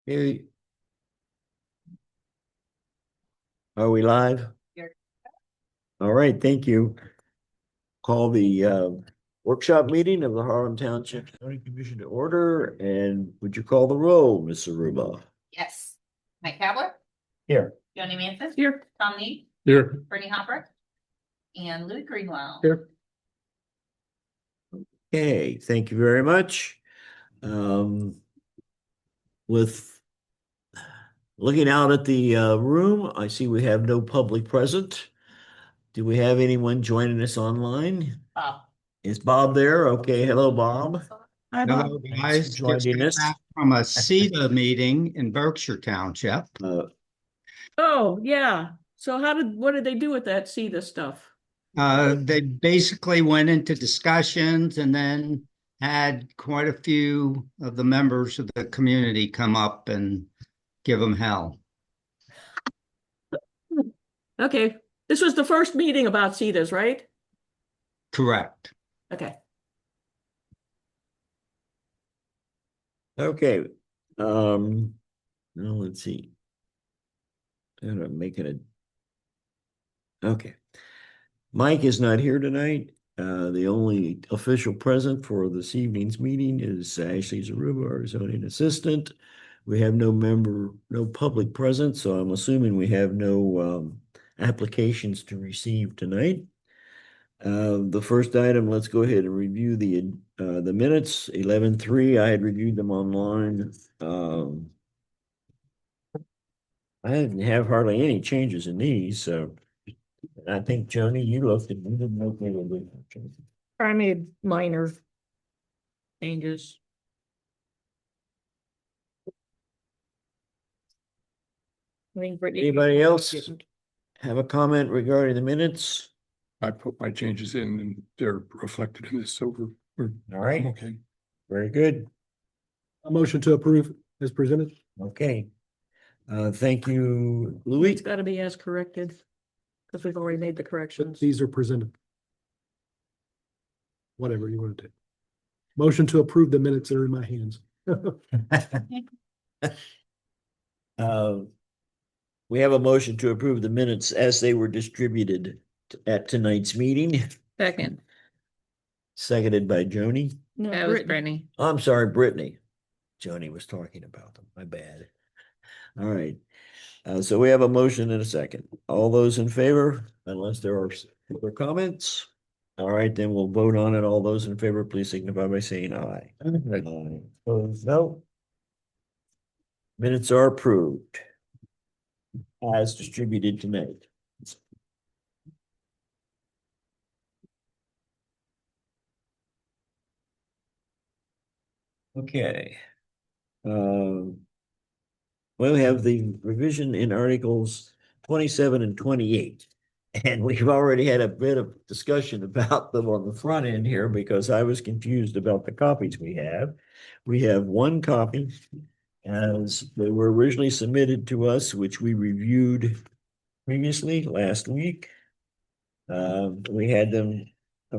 Okay. Are we live? Here. All right, thank you. Call the workshop meeting of the Harlem Township County Commission to order, and would you call the roll, Ms. Aruba? Yes. Mike Kavler, Here. Joni Manson. Here. Tom Need, Here. Brittany Hopper, and Louis Greenwell. Here. Okay, thank you very much. With looking out at the room, I see we have no public present. Do we have anyone joining us online? Bob. Is Bob there? Okay, hello, Bob. Hi, Hello, Thanks guys. for joining us. Back from a CETA meeting in Berkshire Township. Oh, yeah. So what did they do with that CETA stuff? They basically went into discussions and then had quite a few of the members of the community come up and give them hell. Okay, this was the first meeting about CETAs, right? Correct. Okay. Okay. Now let's see. I'm making it. Okay. Mike is not here tonight. The only official present for this evening's meeting is Ashley Zaruba, our zoning assistant. We have no public present, so I'm assuming we have no applications to receive tonight. The first item, let's go ahead and review the minutes. 11:3, I had reviewed them online. I didn't have hardly any changes in these, so I think Joni, you looked and you didn't look any of them. I made minor changes. I think Brittany. Anybody else have a comment regarding the minutes? I put my changes in and they're reflected in this, so we're All right, okay. very good. A motion to approve is presented. Okay. Thank you, It's Louis. gotta be as corrected, because we've already made the corrections. These are presented. Whatever you want to do. Motion to approve the minutes that are in my hands. We have a motion to approve the minutes as they were distributed at tonight's meeting, Second. seconded by Joni. No, That was Brittany. Brittany. I'm sorry, Brittany. Joni was talking about them. My bad. All right. So we have a motion and a second. All those in favor, unless there are other comments? All right, then we'll vote on it. All those in favor, please signify by saying aye. Aye. Opposed, no. Minutes are approved as distributed tonight. Okay. Well, we have the revision in Articles 27 and 28. And we've already had a bit of discussion about them on the front end here because I was confused about the copies we have. We have one copy as they were originally submitted to us, which we reviewed previously last week. We had them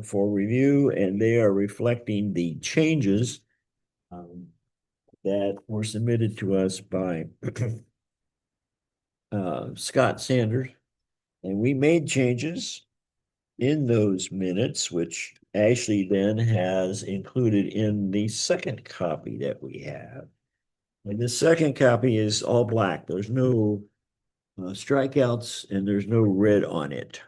for review and they are reflecting the changes that were submitted to us by Scott Sanders. And we made changes in those minutes, which Ashley then has included in the second copy that we have. And the second copy is all black. There's no strikeouts and there's no red on it.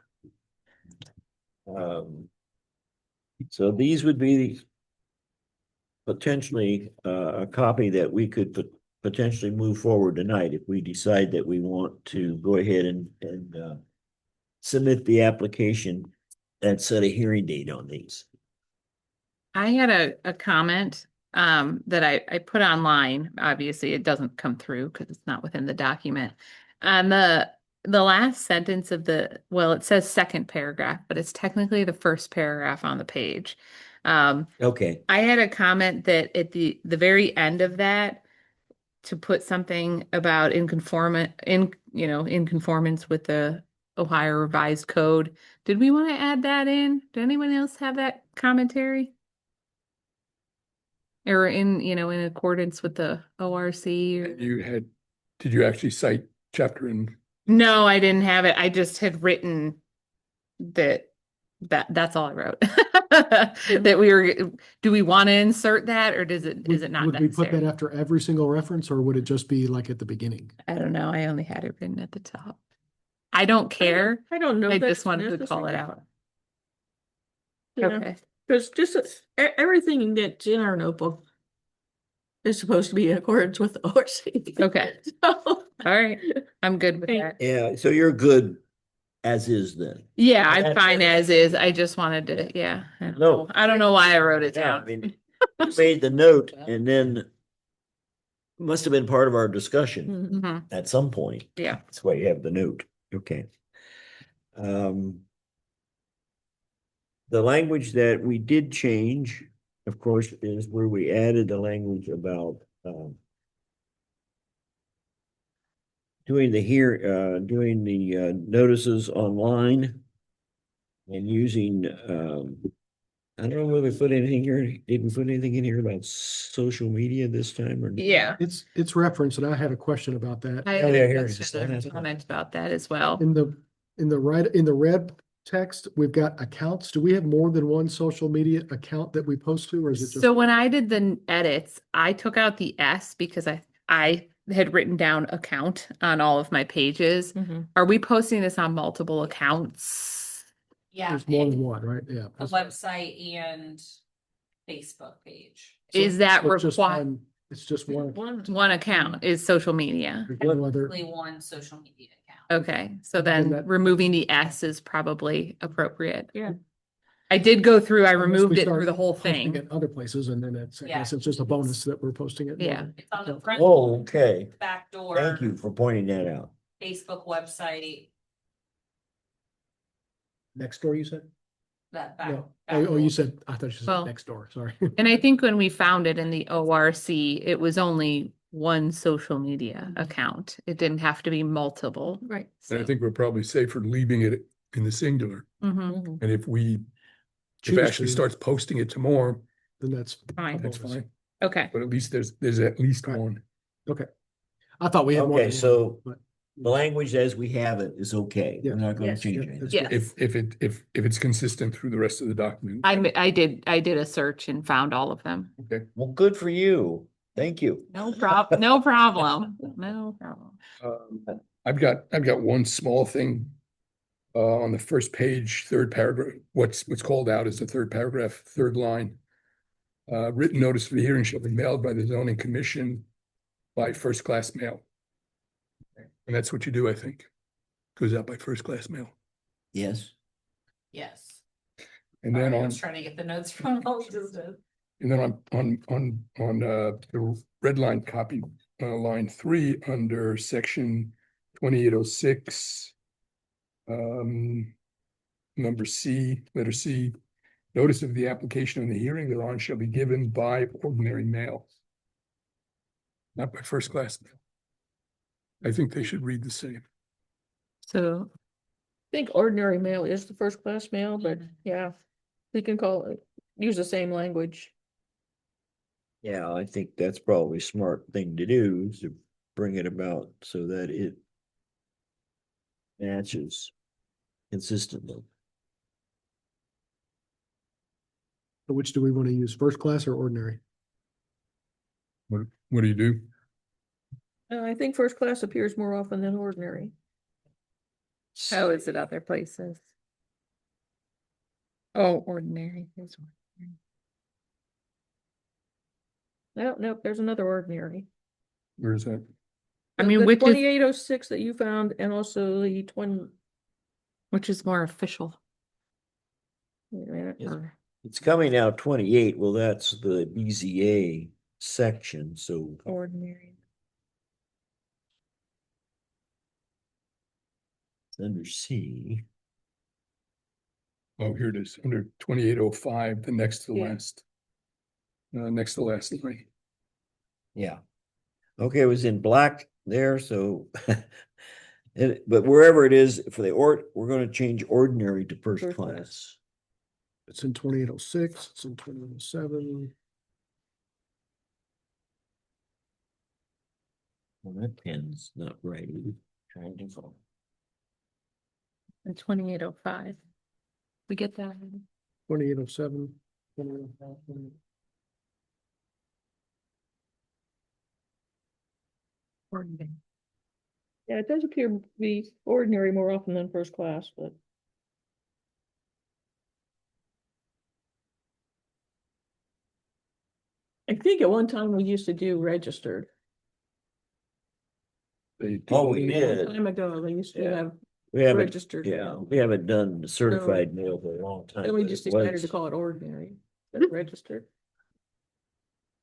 So these would be potentially a copy that we could potentially move forward tonight if we decide that we want to go ahead and submit the application and set a hearing date on these. I had a comment that I put online. Obviously, it doesn't come through because it's not within the document. The last sentence of well, it says second paragraph, but it's technically the first paragraph on the page. Okay, I had a comment that at the very end of that to put something about in conformance with the Ohio Revised Code. Did we want to add that in? Did anyone else have that commentary? or in, in accordance with the ORC. Did you actually cite chapter and? No, I didn't have it. I just had written that's all I wrote. That do we want to insert that, or is it not Would we put that necessary? after every single reference, or would it just be like at the beginning? I don't know. I only had it written at the top. I don't care. I don't know. I if just that's wanted to call it necessary. out. Yeah. Okay. Because just everything that's in our notebook is supposed to be in accordance with the ORC. Okay. So, All right. I'm good with Hey. that. Yeah, so you're good as is then. Yeah, And I'm that's fine as is. I just wanted to, yeah. No. I don't know why I wrote it Yeah, I down. mean, you made the note and then must have been part of our discussion Mhm. at some point. Yeah. That's why you have the note. Okay. The language that we did change, of course, is where we added the language about doing the notices online and using I don't know whether we put anything here. Did we put anything in here about social media this time or? Yeah. It's referenced, and I had a question about that. I Oh, yeah, here it had is. a comment about that as well. In the red text, we've got accounts. Do we have more than one social media account that we post to, or is it just? So when I did the edits, I took out the S because I had written down account on all of my pages. Mhm. Are we posting this on multiple accounts? Yeah, There's more than and one, right? Yeah. a website and Facebook page. Is that So it's just required? one- It's just one. One account is social media. There's no other. Only one social media account. Okay, so And then that- removing the S is probably appropriate. Yeah. I did go through, I Unless we removed it start through the whole posting thing. it Other places, and then it's, I Yeah. guess it's just a bonus that we're posting it. in Yeah. other- It's on the front. Oh, okay. Back door. Thank you for pointing that out. Facebook website, Next door, you said? that back. No. back Oh, you door. said, I thought you said Well- next door, sorry. And I think when we found it in the ORC, it was only one social media account. It didn't have to be multiple. Right. And I think we're probably safer leaving it in the singular. Mhm, And if Choose Ashley to. starts posting it to more, Then that's. Fine. that's fine. okay. But at least there's at least Right. one. Okay. I thought we had more. Okay, than one, so but- the language as we have it is okay. We're Yeah. not gonna Yes. change Yeah, anything. that's Yeah. good. If it's consistent through the rest of the document. I did a search and found all of them. Okay. Well, good for you. Thank you. No problem. No problem. No problem. I've got one small thing. On the first page, third paragraph, what's called out is the third paragraph, third line. Written notice for the hearing shall be mailed by the zoning commission by first class mail. And that's what you do, I think. Goes out by first class mail. Yes. Yes. And then Sorry, I on, was trying to get the notes from all just and then on the red line copy, line 3 under section 2806. Number C, letter C, notice of the application and the hearing thereon shall be given by ordinary mail. Not by first class mail. I think they should read the same. So, I think ordinary mail is the first class mail, but yeah, we can call it, use the same language. Yeah, I think that's probably a smart thing to do is to bring it about so that it matches consistently. So which do we want to use, first class or ordinary? What do you do? I think first class appears more often than ordinary. how is it other places? Oh, ordinary. There's ordinary. Nope, there's another ordinary. Where is that? I mean, The which is 2806 that you found, and also the more official? wait a minute, Yes. Or- It's coming out 28. Well, that's the BZA section, so ordinary. it's under C. Oh, here it is, under 2805, the next to the Yeah. last. Next to last line. Yeah. Okay, it was in black there, so but wherever it is for we're gonna change ordinary to first First class. class. It's in 2806, it's in 2807. Well, that pen's not right. Trying to follow. And 2805. We get that. 2807. 2805. Yeah, it does appear to be ordinary more often than first class, but. I think at one time we used to do registered. They do- Oh, we A did. long time ago, they used to Yeah. have We haven't, registered. yeah, mail. we haven't done certified mail for a long time. Then we but just it decided was to call it ordinary, but registered,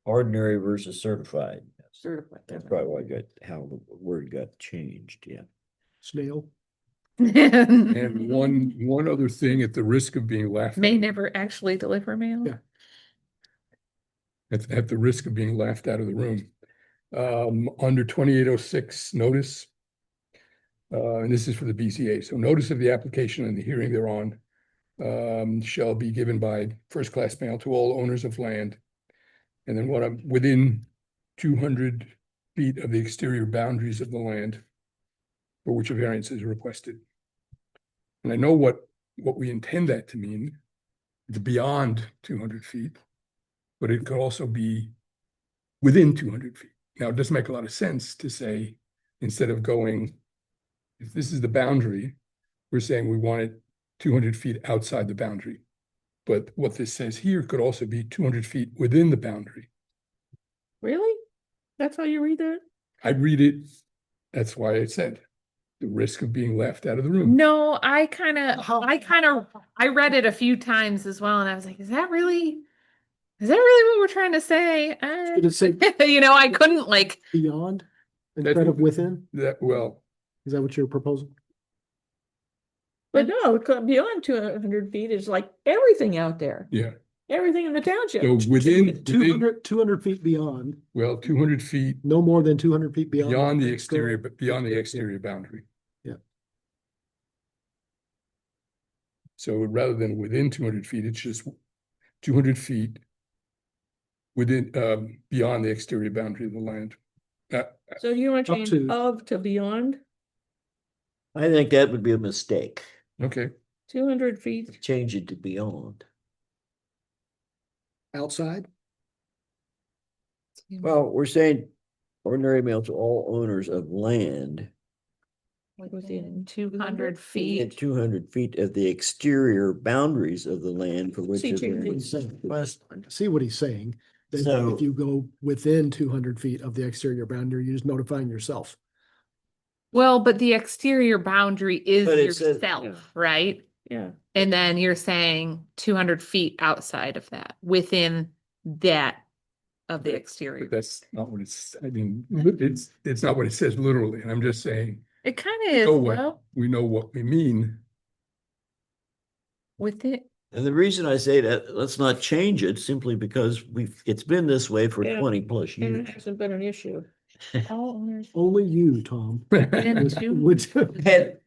Ordinary versus certified. certified. That's probably why how the word got changed, yeah. Snail. And one other thing, at the risk of being laughed May at, never actually deliver mail. Yeah. at the risk of being laughed out of the room. Under 2806 notice. And this is for the BCA. So notice of the application and the hearing thereon shall be given by first class mail to all owners of land. And then what I'm within 200 feet of the exterior boundaries of the land for which a variance is requested. And I know what we intend that to mean. It's beyond 200 feet, but it could also be within 200 feet. Now, it doesn't make a lot of sense to say, instead of going, if this is the boundary, we're saying we want it 200 feet outside the boundary. But what this says here could also be 200 feet within the boundary. Really? That's how you read that? I read it, that's why I said, the risk of being left out of the room. No, I How- read it a few times as well, and I was like, is that really what we're trying to say? Did it say You know, I couldn't like, beyond That's instead of what- within? That, well, Is that what you're proposing? But no, beyond 200 feet is like everything out there, yeah, everything in the township. so within, 200 feet beyond, well, 200 feet no more than 200 feet beyond. beyond the exterior, but beyond the exterior boundary. Yeah. So rather than within 200 feet, it's just 200 feet within, beyond the exterior boundary of the land. So you want to Up change to- of to beyond I think that would be a mistake. Okay, 200 feet? Change it to beyond. Outside? Well, we're saying ordinary mail to all owners of land Within 200 within feet. 200 feet of the exterior boundaries of the land for which See, is Jim, request. See what he's saying. Then So- if you go within 200 feet of the exterior boundary, you're just notifying yourself. Well, but the exterior boundary is But it says- yourself, yeah. right? Yeah, And then you're saying 200 feet outside of that, within that of the but exterior. that's not what it's, I mean, it's not what it says literally, and I'm just saying, It kind of is, know what well, we know what we mean. with it. And the reason I say that, let's not change it simply because it's been this way for Yeah. 20 plus and years. it hasn't been an issue. All owners Only you, Tom. within would- 200 would- And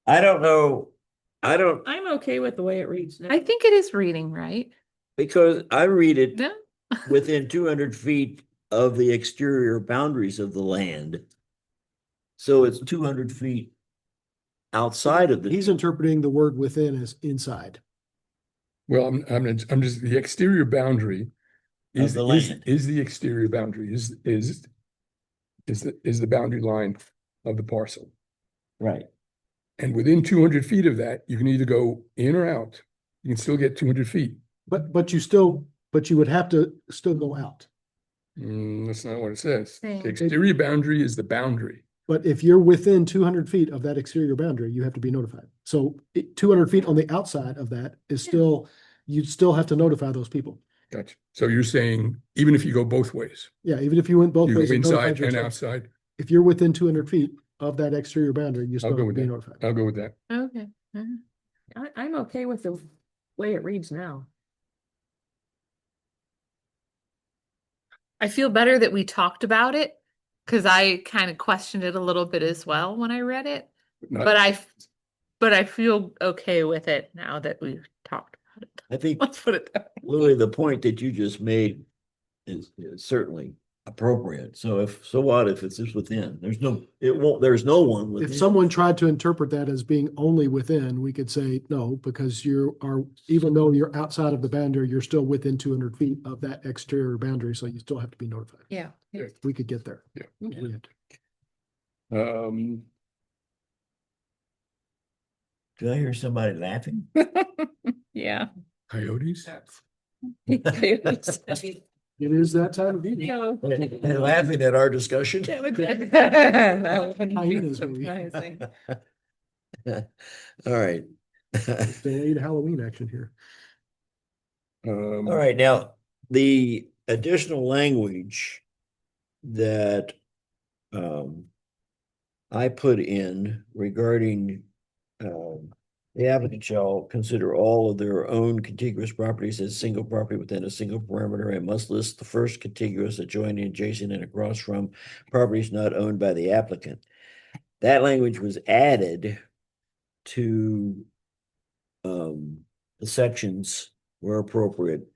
I don't know, I'm okay with the way it reads now. I think it is reading right. because I read it No? within 200 feet of the exterior boundaries of the land. So it's 200 feet outside of the. He's interpreting the word within as inside. Well, I'm just, the exterior boundary Of is, the is, land. is the exterior boundary, is the boundary line of the parcel. Right. And within 200 feet of that, you can either go in or out. You can still get 200 feet. But you would have to still go out. That's not what it says. Same. The exterior boundary is the boundary. But if you're within 200 feet of that exterior boundary, you have to be notified. So 200 feet on the outside of that is still, you'd still have to notify those people. Gotcha. So you're saying, even if you go both ways, Yeah, even if you went both you go ways. and notified inside and yourself, outside, If you're within 200 feet of that exterior boundary, you still go have to with be that. notified. I'll go with that. Okay. I'm okay with the way it reads now. I feel better that we talked about it because I kind of questioned it a little bit as well when I read it. Not- But I feel okay with it now that we've talked about it. I think Let's put it that way. Lily, the point that you just made is certainly appropriate. So what if it's just within? There's no one within. If someone tried to interpret that as being only within, we could say no, because you are, even though you're outside of the boundary, you're still within 200 feet of that exterior boundary, so you still have to be notified. Yeah. We could get there. Yeah. We had to. Do I hear somebody laughing? Yeah. Coyotes? It is that time of year. No. And laughing at our discussion? That wouldn't be Hyenas, maybe. surprising. All right. Delayed Halloween action here. All right, now, the additional language that I put in regarding the applicant shall consider all of their own contiguous properties as single property within a single perimeter and must list the first contiguous, adjoining, adjacent, and across from properties not owned by the applicant. That language was added to the sections where appropriate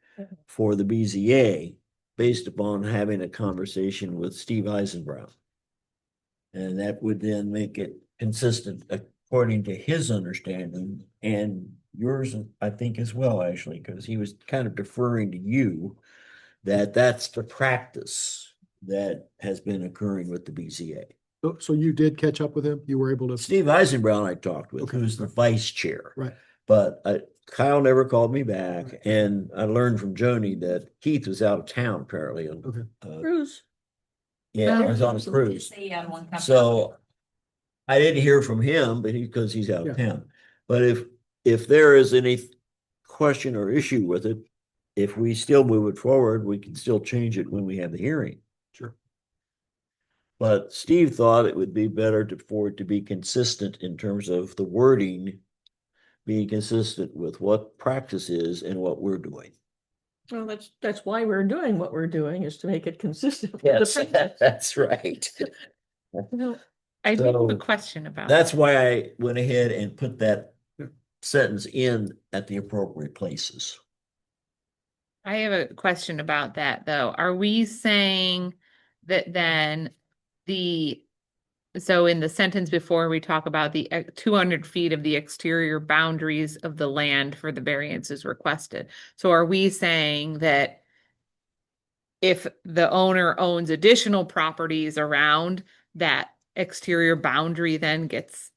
for the BZA based upon having a conversation with Steve Eisenbrown. And that would then make it consistent according to his understanding and yours, I think, as well, Ashley, because he was kind of deferring to you that that's the practice that has been occurring with the BZA. So you did catch up with him? You were able to? Steve Eisenbrown I talked with, Okay. who's the vice chair. Right. But Kyle never called me back, Right. and I learned from Joni that Keith was out of town apparently. Okay. Cruise. Yeah, I was on a Just cruise. say you had one company. So I didn't hear from him, but because he's out of Yeah. town. But if there is any question or issue with it, if we still move it forward, we can still change it when we have the hearing. Sure. But Steve thought it would be better for it to be consistent in terms of the wording being consistent with what practice is and what we're doing. Well, that's why we're doing what we're doing, is to make it consistent. with the Yes, practice. that's right. No, I do have a So, question about That's that. why I went ahead and put that Yeah. sentence in at the appropriate places. I have a question about that, though. Are we saying that then so in the sentence before, we talk about the 200 feet of the exterior boundaries of the land for the variances requested. So are we saying that if the owner owns additional properties around, that exterior boundary then gets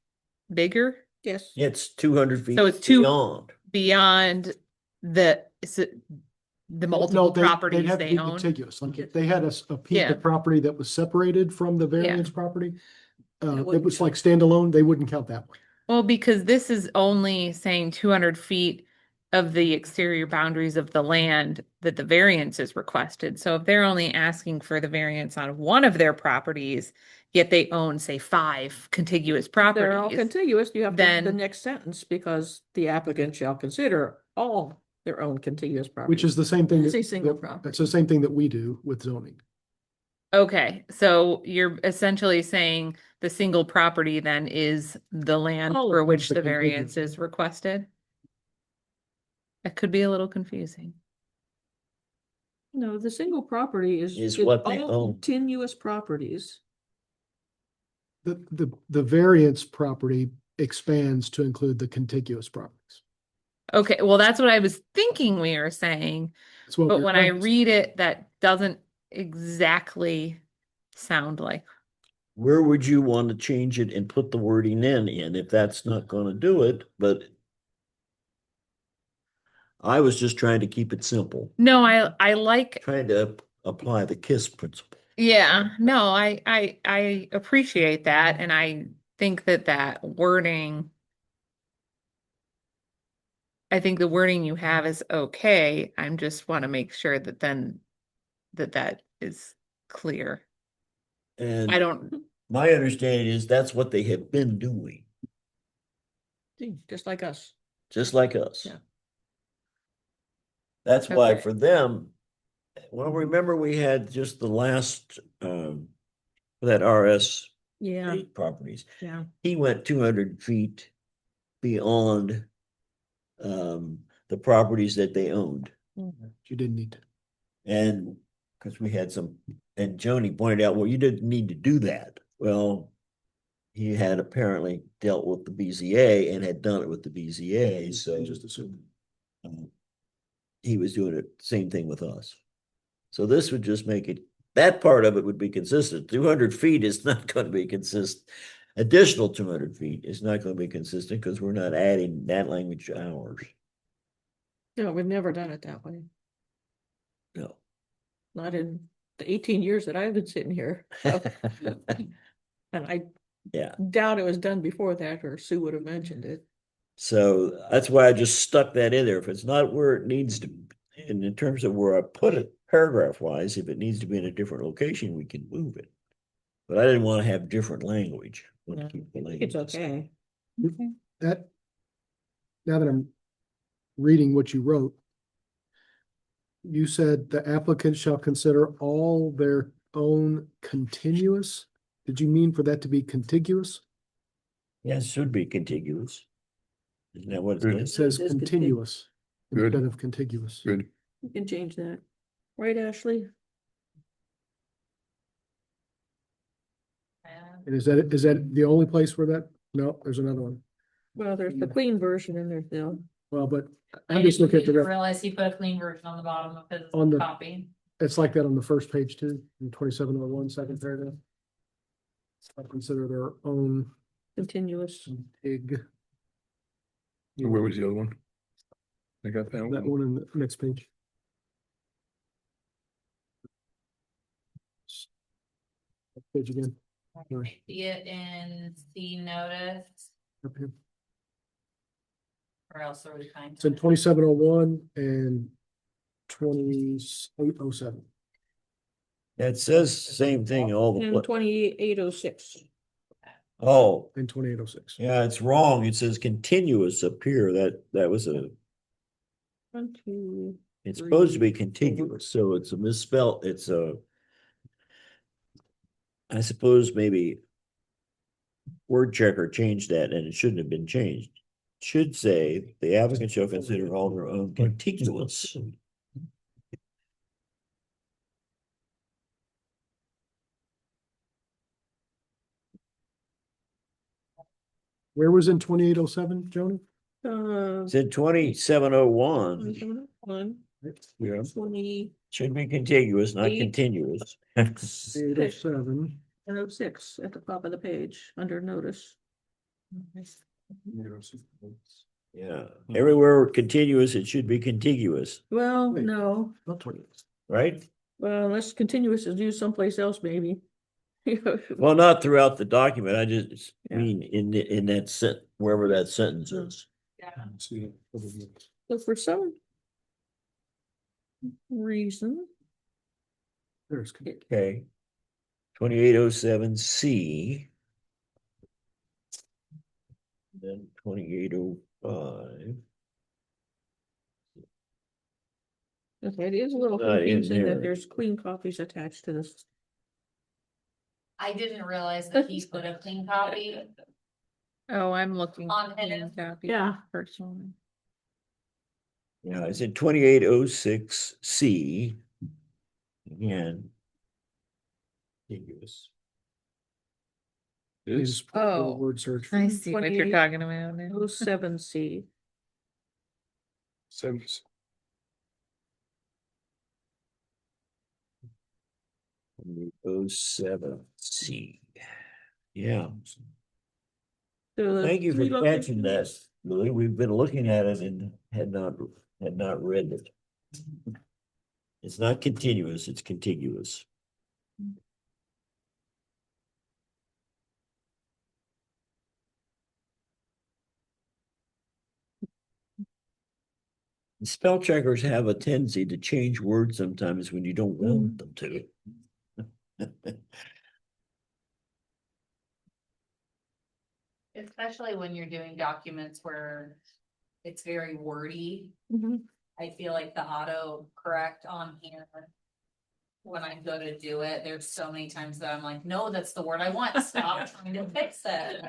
bigger Yes. It's 200 feet So it's two- beyond. beyond the No, multiple they'd properties have to they be own? contiguous. Like if they had a piece Yeah. of property that was separated from the variance property, It it wouldn't was count. like standalone, they wouldn't count that one. Well, because this is only saying 200 feet of the exterior boundaries of the land that the variance is requested. So if they're only asking for the variance on one of their properties, yet they own, say, 5 contiguous They're all properties. contiguous, you have the then- next sentence, because the applicant shall consider all their own contiguous properties. Which is the same thing. It's a that- single that- property. It's the same thing that we do with zoning. Okay, so you're essentially saying the single property then is the land All of for them. which The the contiguous. variance is requested? That could be a little confusing. No, the single property Is what they all own. continuous properties. The variance property expands to include the contiguous properties. Okay, well, that's what I was thinking we were saying, That's what but we're when I practicing. read it, that doesn't exactly sound like. Where would you want to change it and put the wording in if that's not going to do it? But I was just trying to keep it simple, No, I like, trying to apply the KISS principle. yeah, no, I appreciate that, and I think that wording. I think the wording you have is okay. I just want to make sure that then that is clear. I And don't, my understanding is that's what they have been doing, See, just like us. just like us. Yeah. That's why Okay. for them, well, remember we had just the last, that RS Yeah, properties. yeah. He went 200 feet beyond the properties that they owned. You didn't need to. And Because we had some, and Joni pointed out, well, you didn't need to do that. Well, he had apparently dealt with the BZA and had done it with the BZA, so Just assume. he was doing it, same thing with us. So this would just make it, that part of it would be consistent. 200 feet is not going to be consistent. Additional 200 feet is not going to be consistent because we're not adding that language to ours. No, we've never done it that way. No. Not in the 18 years that I've been sitting here. So, and I Yeah. doubt it was done before that, or Sue would have mentioned it. So that's why I just stuck that in there. If it's not where it needs to, and in terms of where I put it paragraph wise, if it needs to be in a different location, we can move it. But I didn't want to have different language. I want to keep the I think it's language the same. okay. That, now that I'm reading what you wrote, you said the applicant shall consider all their own continuous. Did you mean for that to be contiguous? Yes, it should be contiguous. Isn't that what it Good. It says? says continuous Good. instead of contiguous. Good. You can change that. Right, Ashley? And is that the only place where that, no, there's another one. Well, there's the clean version and there's the, Well, but I'm just looking at the, Realize he put a clean version on the bottom of his On the- copy. it's like that on the first page too, in 2701, second paragraph. I consider their own continuous. ig. Where was the other one? I got that That one. one in the next page. Page again, Sorry. See it in C notice, up here. or else are we kind It's in 2701 and 2807. It says same thing, all the, And pla- 2806. oh, And 2806. yeah, it's wrong. It says continuous up here. That was a, 1, 2. it's supposed to be contiguous, so it's a misspell, it's a. I suppose maybe word checker changed that and it shouldn't have been changed. Should say the applicant shall consider all their own contiguous. Where was in 2807, Joni? It's in 2701, 2701, Yeah. 20. should be contiguous, not Eight. continuous. 2807. And 06 at the top of the page, under notice. Yeah, everywhere continuous, it should be contiguous, Well, Wait. no, Not 28. right? well, unless continuous is used someplace else, maybe. Well, not throughout the document, I just Yeah. mean in that wherever that sentence is. So for some reason, There's. Okay. 2807C. Then 2805. okay, it is a little Not in confusing there. that there's clean copies attached to this. I didn't realize that he put a clean copy. Oh, I'm looking. On clean hidden. copy Yeah. Personally. Yeah, it's in 2806C. Again. Contiguous. You just put a little Oh. word search. I see what you're 28. talking about now. 07C. Seven. 07C. Yeah, So the thank you three for catching that, locations- Lily. We've been looking at it and had not read it. It's not continuous, it's contiguous. Spell checkers have a tendency to change words sometimes when you don't want them to. Especially when you're doing documents where it's very wordy. Mhm. I feel like the auto correct on here. When I go to do it, there's so many times that I'm like, no, that's the word I want. Stop trying to fix it.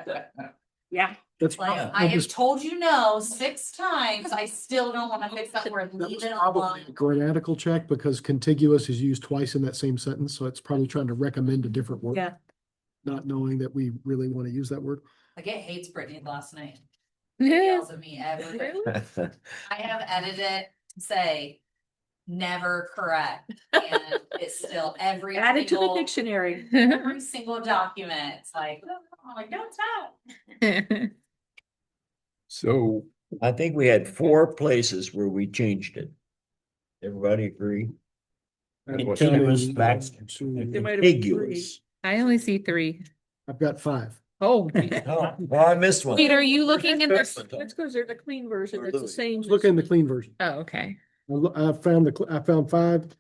Yeah. That's Like, prob- I that have was- told you no 6 times, I still don't wanna fix that word, that leave was it probably alone. a grammatical check because contiguous is used twice in that same sentence, so it's probably trying to recommend a different word. Yeah. Not knowing that we really want to use that word. Like, it hates Brittany last night. Yeah. It yells at me every day. I have edited it to say never correct, and it's still every Add it to the single, dictionary. every single document, it's like, oh, like, don't stop. So I think we had 4 places where we changed it. Everybody agree? Continuous, Counting, back, There might have been contiguous. I only see 3. I've got 5. Oh. Oh, well, I missed one. Wait, are you looking in this? That's because they're the clean version. Or It's the Louis. same. Let's look in the clean version. Oh, okay. I found 5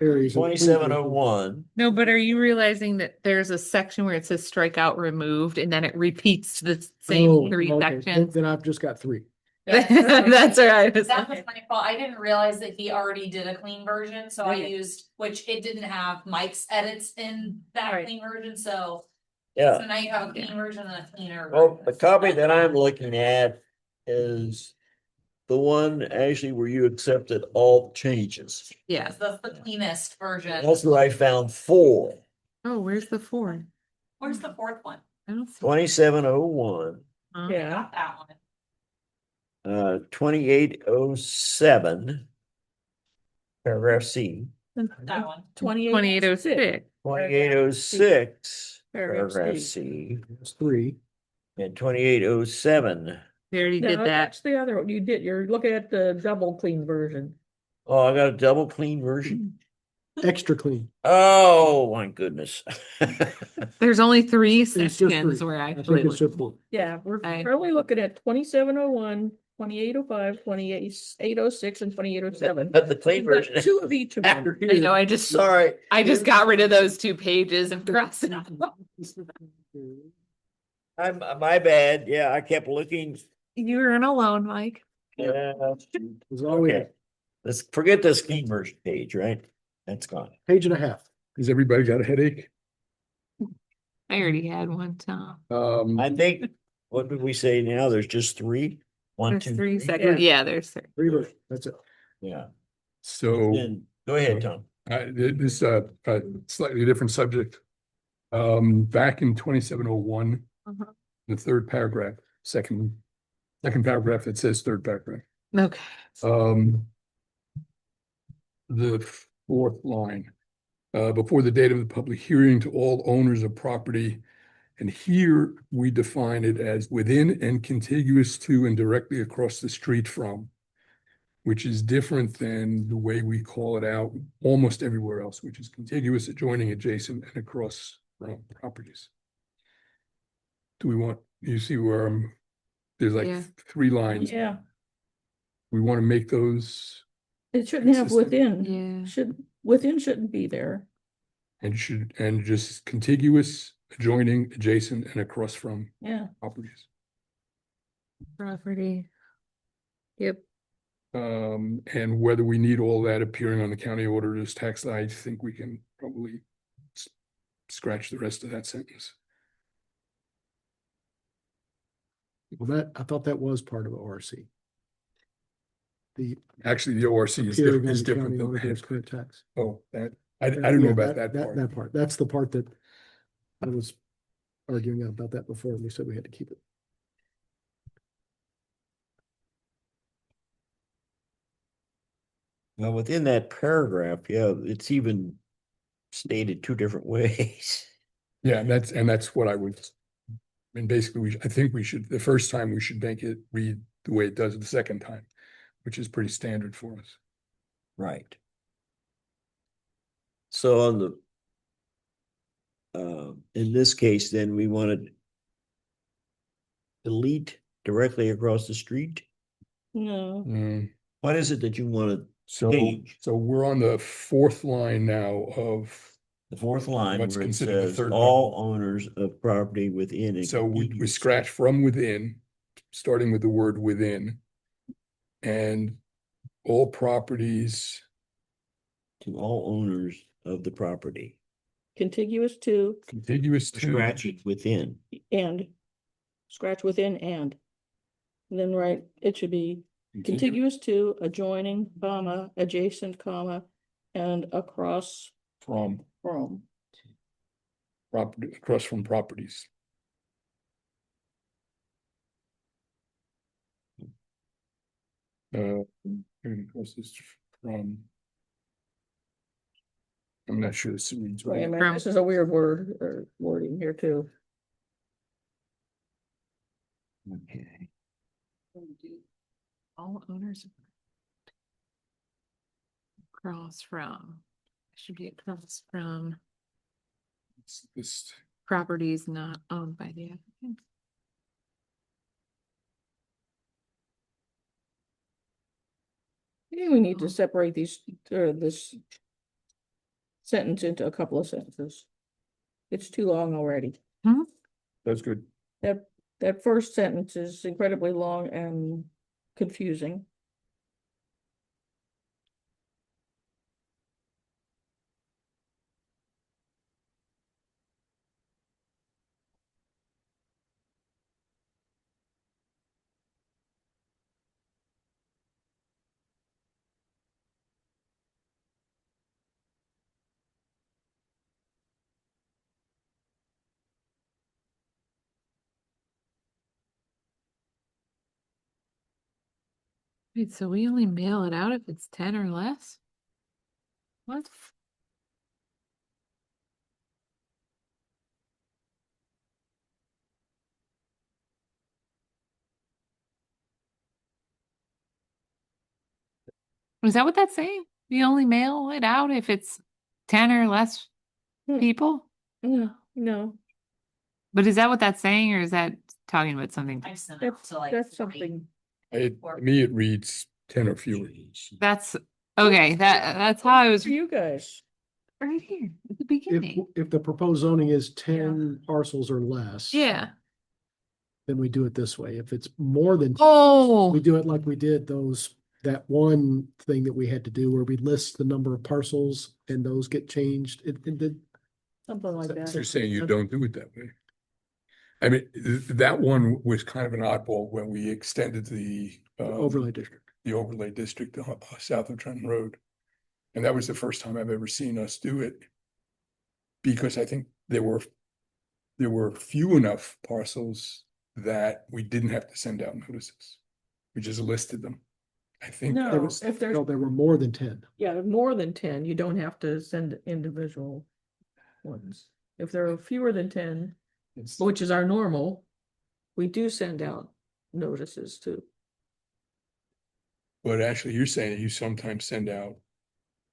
areas. in the clean 2701. No, but are you realizing that there's a section where it says strike out removed and then it repeats the version. same Oh, 3 okay. Then- sections? Then I've just got 3. That's all right. That was my fault, I didn't realize that he already did a clean version, so I Okay. used, which it didn't have Mike's edits in that Right. clean version, so. Yeah. So now you have a clean Yeah. version and a cleaner. Well, the version. copy that I'm looking at is the one actually where you accepted all changes. Yeah. That's the cleanest version. That's where I found 4. Oh, where's the 4? Where's the fourth one? I don't see. 2701, I Yeah. got that one. 2807, paragraph C, That one. 2806. 2806, Paragraph paragraph C. C, It's 3. and 2807. We already No, did that. that's the other one you did. You're looking at the double clean version. Oh, I got a double clean version. Extra clean. Oh, my goodness. There's only 3 It's just sections 3. where I I think actually it's looked. just 4. Yeah, we're I- only looking at 2701, 2805, 2806, and 2807. But the clean We've got version. 2 of each of them. I know, I just Sorry. got rid of those 2 pages and crossed it out. My bad. Yeah, I kept looking. You weren't alone, Mike. Yeah. Is all we Okay. have. Let's forget this clean version page, right? That's gone. Page and a half. has everybody got a headache? I already had one, Tom. I think, what did we say now? There's just 3? 1, There's 2, 3 3. sections. Yeah, there's 3. 3 versions. That's it. Yeah. So Then, go ahead, Tom. this slightly different subject. Back in 2701, Uh-huh. the 3rd paragraph, second paragraph that says 3rd paragraph. Okay. The 4th line, before the date of the public hearing to all owners of property. And here we define it as within and contiguous to and directly across the street from, which is different than the way we call it out almost everywhere else, which is contiguous, adjoining, adjacent, and across from properties. Do we want, you see where there's like Yeah. 3 lines. Yeah, We want to make those it shouldn't have Consistent. within. Yeah. Within shouldn't be there. and just contiguous, adjoining, adjacent, and across from Yeah. properties. Property. Yep. And whether we need all that appearing on the county auditor's tax, I think we can probably scratch the rest of that sentence. Well, I thought that was part of the ORC. The Actually, the ORC is appearing on the different county than auditor's that. clear text. Oh, I don't know Yeah, about that part. That part. That's the part that I was arguing about that before, and we said we had to keep it. Well, within that paragraph, yeah, it's even stated 2 different ways. Yeah, and that's what I would. I mean, basically, I think we should, the first time we should make it read the way it does the second time, which is pretty standard for us. Right. So on the, in this case, then we want to delete directly across the street. No. What is it that you want to, So, Change. so we're on the 4th line now of, the 4th line What's where it considered the says third all owners of property within. a so we contiguous- scratch from within, starting with the word within. And all properties, To all owners of the property, Contiguous to contiguous to, scratch it within. and scratch within and. Then right, it should be contiguous to, adjoining, comma, adjacent, comma, and across From from. property, across from properties. And across this from. I'm not sure this reads Wait a right. minute, From- this is a weird word or wording here too. Okay. All owners. Across from, should be across from This, properties not owned by the applicant. Maybe we need to separate these, or this sentence into a couple of sentences. It's too long already. that's good. That first sentence is incredibly long and confusing. Wait, so we only mail it out if it's 10 or less? What? Is that what that's saying? We only mail it out if it's 10 or less Hmm. people? No, But is that what that's saying, or is that talking about something? I've sent out that's, to like. that's 40. something. To me, it reads 10 or fewer. That's, okay, that's how I was For you guys, right here at the If, beginning. if the proposed zoning is 10 parcels or less. Yeah. Then we do it this way. If it's more than, Oh, we do it like we did that one thing that we had to do where we list the number of parcels and those get changed. It did. something like So that. you're saying you don't do it that way? I mean, that one was kind of an oddball when we extended the Overlay district. the overlay district south of Trenton Road. And that was the first time I've ever seen us do it. Because I think there were few enough parcels that we didn't have to send out notices. We just listed them. I think that No, was, if there's, No, there were more than 10. yeah, more than 10, you don't have to send individual ones. If there are fewer than 10, which is our normal, we do send out notices too. but actually you're saying you sometimes send out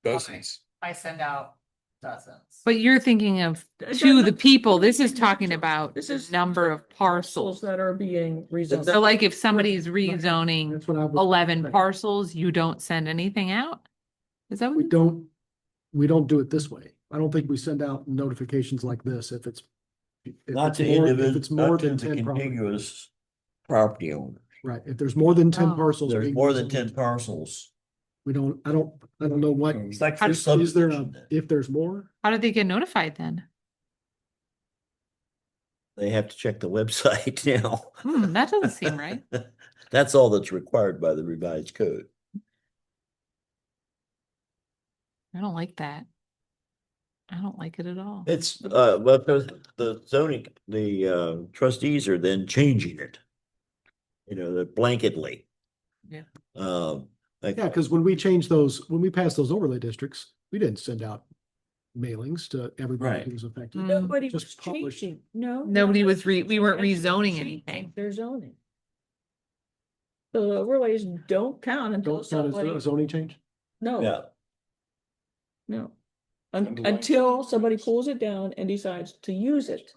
dozens. I send out dozens. but you're thinking of That- to the that- people. This is talking about This the is number of parcels. That are being rezoned. So like if somebody's rezoning That's what I was. 11 parcels, you don't send anything out? Is that what? We don't do it this way. I don't think we send out notifications like this if it's. if Not it's to more- if individual, it's more not to than the 10 properties. contiguous property owner. Right, if there's more than 10 Oh. parcels. There's being more than rezoned, 10 parcels. I don't know what, Um, It's like How for does- is there, subdivision. if there's more, How did they get notified then? They have to check the website now. That doesn't seem right. That's all that's required by the revised code. I don't like that. I don't like it at all. It's, but the zoning, the trustees are then changing it. You know, the blanketly. Yeah. Like, yeah, because when we passed those overlay districts, we didn't send out mailings to everybody Right. who was affected. Mm. Nobody was Just published. changing, no. Nobody was we weren't Actually rezoning changing anything. Their zoning. The overlays don't count until Don't count as somebody, a zoning change? no, yeah, no. Underline. Until somebody pulls it down and decides to use it.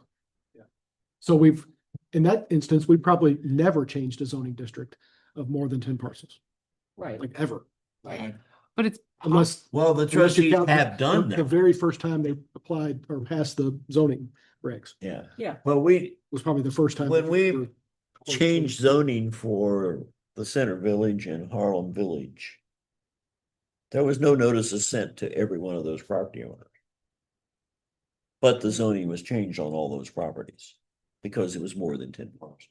So in that instance, we probably never changed a zoning district of more than 10 parcels, Right. like ever. But it's Unless. well, the unless you trustees count have done The that. very first time they applied or passed the zoning regs Yeah, Yeah, well, we was probably the first time. When we were- changed zoning for the Center Village and Harlem Village, there was no notices sent to every one of those property owners. But the zoning was changed on all those properties. because it was more than 10 parcels.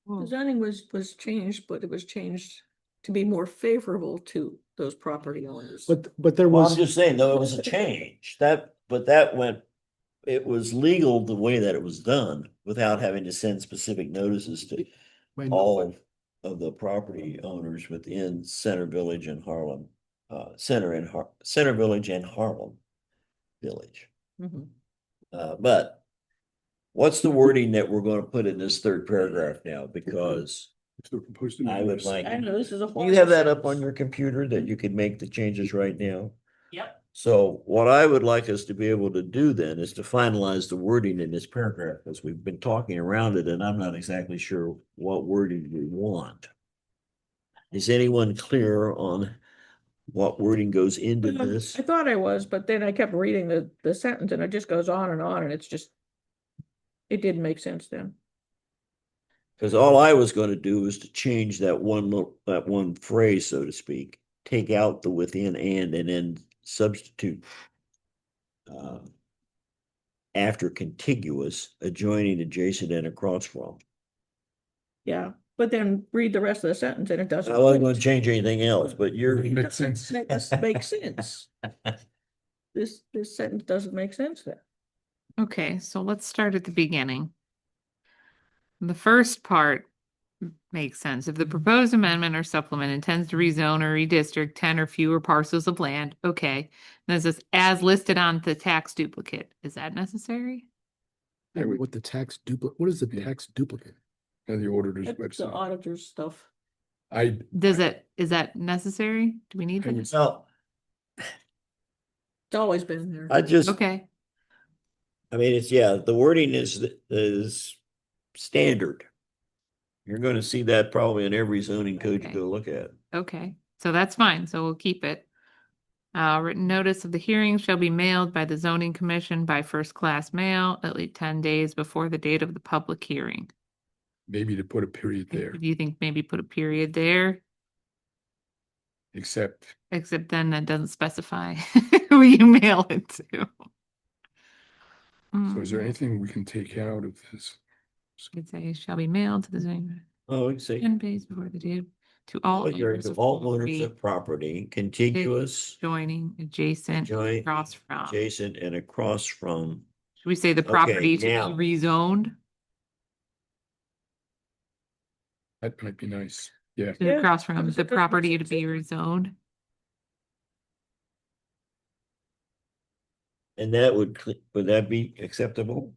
The zoning was changed, but it was changed to be more favorable to those property owners. But there Well, I'm was, just saying, though, it was a change it was legal the way that it was done without having to send specific notices to Wait, all of the property owners within Center Village and Harlem, Center Village and Harlem Village. Mhm. But what's the wording that we're gonna put in this third paragraph now? Because If they're proposed I would amendments. like. I know this is a. You have that up on your computer that you could make the changes right now? Yep. So what I would like us to be able to do then is to finalize the wording in this paragraph, because we've been talking around it and I'm not exactly sure what wording we want. Is anyone clear on what wording goes into this? I thought I was, but then I kept reading the sentence and it just goes on and it's just. It didn't make sense then. Because all I was gonna do is to change that one phrase, so to speak, take out the within and then substitute after contiguous, adjoining, adjacent, and across from. Yeah, but then read the rest of the sentence and it doesn't. I wasn't gonna fit. change anything else, but you're, It makes sense. That doesn't make sense. This sentence doesn't make sense then. Okay, so let's start at the beginning. The first part makes sense. If the proposed amendment or supplement intends to rezone or redistrict 10 or fewer parcels of land, okay. Then it says, as listed on the tax duplicate. Is that necessary? what the tax what is the Yeah. tax duplicate? And the auditor's That's the website. auditor's stuff. I, Is that necessary? Do we need I that? would- no, It's always been there. I just, Okay, I mean, the wording is standard. You're gonna see that probably in every zoning code you Okay. go look at. okay. So that's fine. So we'll keep it. Written notice of the hearing shall be mailed by the zoning commission by first class mail at least 10 days before the date of the public hearing. maybe to put a period there, Do you think maybe put a period there? except Except then that doesn't specify who you mail it to. so is there Mm, anything we can take out of this? you could say shall be mailed to the zoning Oh, you say, 10 days before the date to all owners of all owners property of property, contiguous, joining, adjacent, joint, across from. adjacent, and across from. Should we say the Okay, property to now- be rezoned? That might be nice. Yeah. To Yeah, across from because the it doesn't make property to sense be either. rezoned? And that would that be acceptable?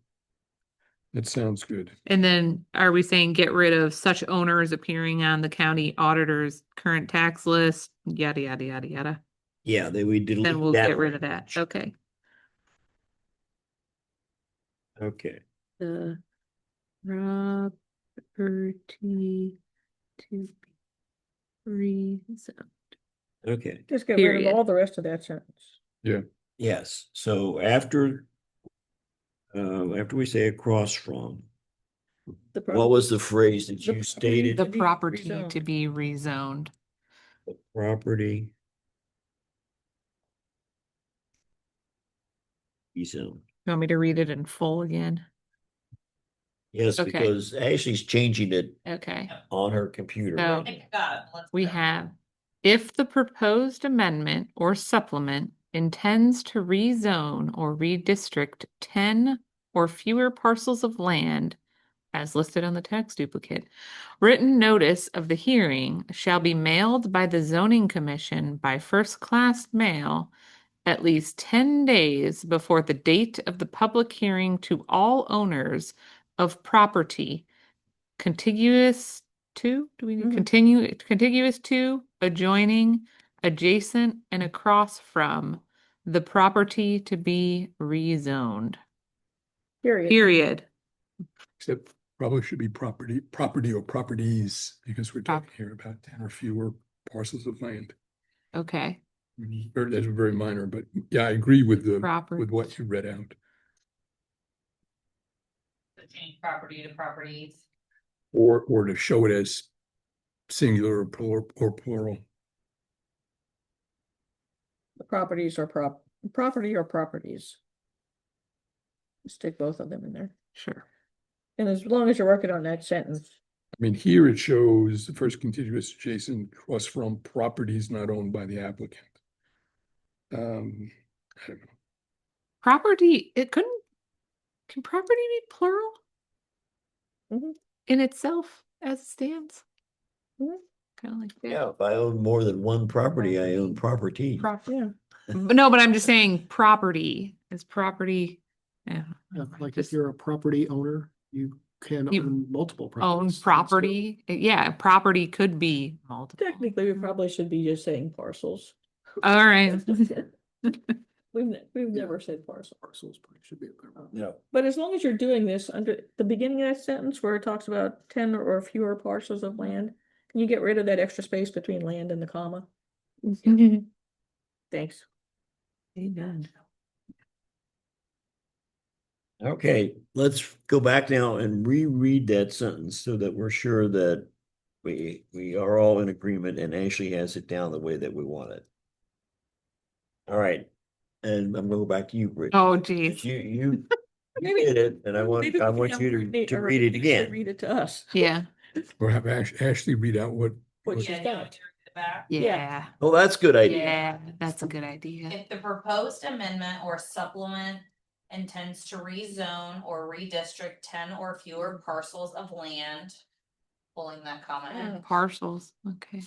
That sounds good. And then are we saying get rid of such owners appearing on the county auditor's current tax list, yada, yada, yada, yada? Yeah, they would delete Then we'll that get rid of that. language. Okay. Okay, The property to be rezoned. okay, Just get rid Period. of all the rest of that sentence. yes, so after we say across from, The what was the phrase that The you property- stated? The To be property rezoned. to be rezoned. The property. Rezone. You want me to read it in full again? Yes, Okay. because Ashley's changing it Okay. on her computer. So- right I think now. I got it. Let's We go. have, if the proposed amendment or supplement intends to rezone or redistrict 10 or fewer parcels of land as listed on the tax duplicate, written notice of the hearing shall be mailed by the zoning commission by first class mail at least 10 days before the date of the public hearing to all owners of property contiguous to, do we need Mhm. contiguous to, adjoining, adjacent, and across from the property to be rezoned. Period. Except probably should be property or properties, because we're talking here about 10 or fewer parcels of land. Okay. That's very minor, but yeah, I agree with Property. with what you read out. Change property to properties. Or to show it as singular or plural. The properties are property or properties. Stick both of them in there. Sure. And as long as you're working on that sentence, I mean, here it shows the first contiguous adjacent across from properties not owned by the applicant. I don't know. Property, can property be plural? Mhm. In itself as it stands? Mhm. Kind of like that. Yeah, if I own more than one property, I own property. yeah. But no, but I'm just saying property is property. Yeah. Yeah, like if Just you're a property owner, you can You own multiple own properties. That's property. Yeah, property could be multiple. Technically, we probably should be just saying parcels. All right. We've never said parcel. Parcels probably should be. Yeah. But as long as you're doing this under the beginning of that sentence where it talks about 10 or fewer parcels of land, can you get rid of that extra space between land and the comma? Thanks. Amen. Okay, let's go back now and reread that sentence so that we're sure that we are all in agreement and Ashley has it down the way that we want it. All right, and I'm gonna go back to you, Bridget. Oh, geez. You Maybe- did it, and I want Maybe we you have Brittany to or read it Brittany again. Read it to us. Yeah. Or have Ashley read out what, What what- she's Yeah, you want got. to read it back? Yeah. Oh, that's a good idea. Yeah, that's a good idea. If the proposed amendment or supplement intends to rezone or redistrict 10 or fewer parcels of land, pulling that comment in, Parcels, okay.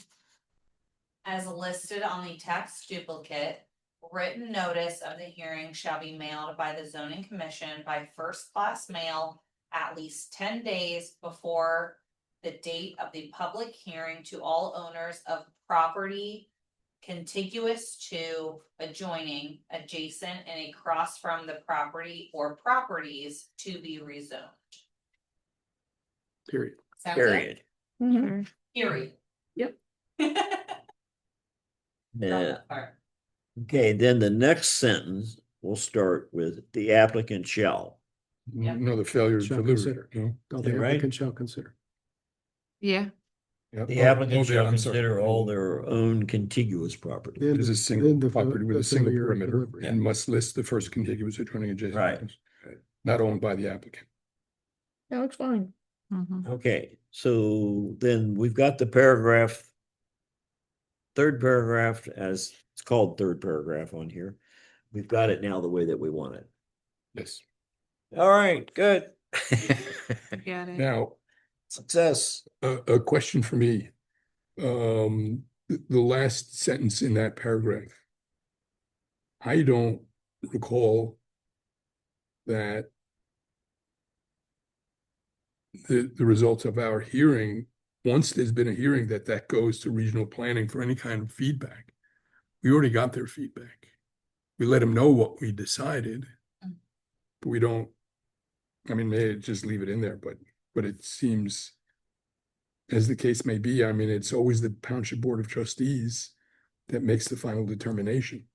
as listed on the tax duplicate, written notice of the hearing shall be mailed by the zoning commission by first-class mail at least 10 days before the date of the public hearing to all owners of property contiguous to, adjoining, adjacent, and across from the property or properties to be rezoned. Period. Sound good? Period. Mhm. Sure. Period. Yep. Yeah. Okay, then the next sentence will start with the applicant shall. Yep. no, the failure to Shall deliver, consider. no? All Is that the right? applicant shall consider. Yeah, Yeah. The Oh, applicant oh, shall I'm sorry. consider all their own contiguous property. Then Is a then single the property with the a single failure of perimeter delivery. and must list the first contiguous adjoining adjacent. Right. owners, not owned by the applicant. That looks fine. mhm. Okay, so then we've got the paragraph. Third paragraph, as it's called third paragraph on here. We've got it now the way that we want it. Yes. All right, good. Got it. Now, Success. a question for me. The last sentence in that paragraph. I don't recall that the results of our hearing, once there's been a hearing, that goes to regional planning for any kind of feedback. We already got their feedback. We let them know what we decided, but we don't, I mean, maybe just leave it in there, but it seems, as the case may be, I mean, it's always the Township Board of Trustees that makes the final determination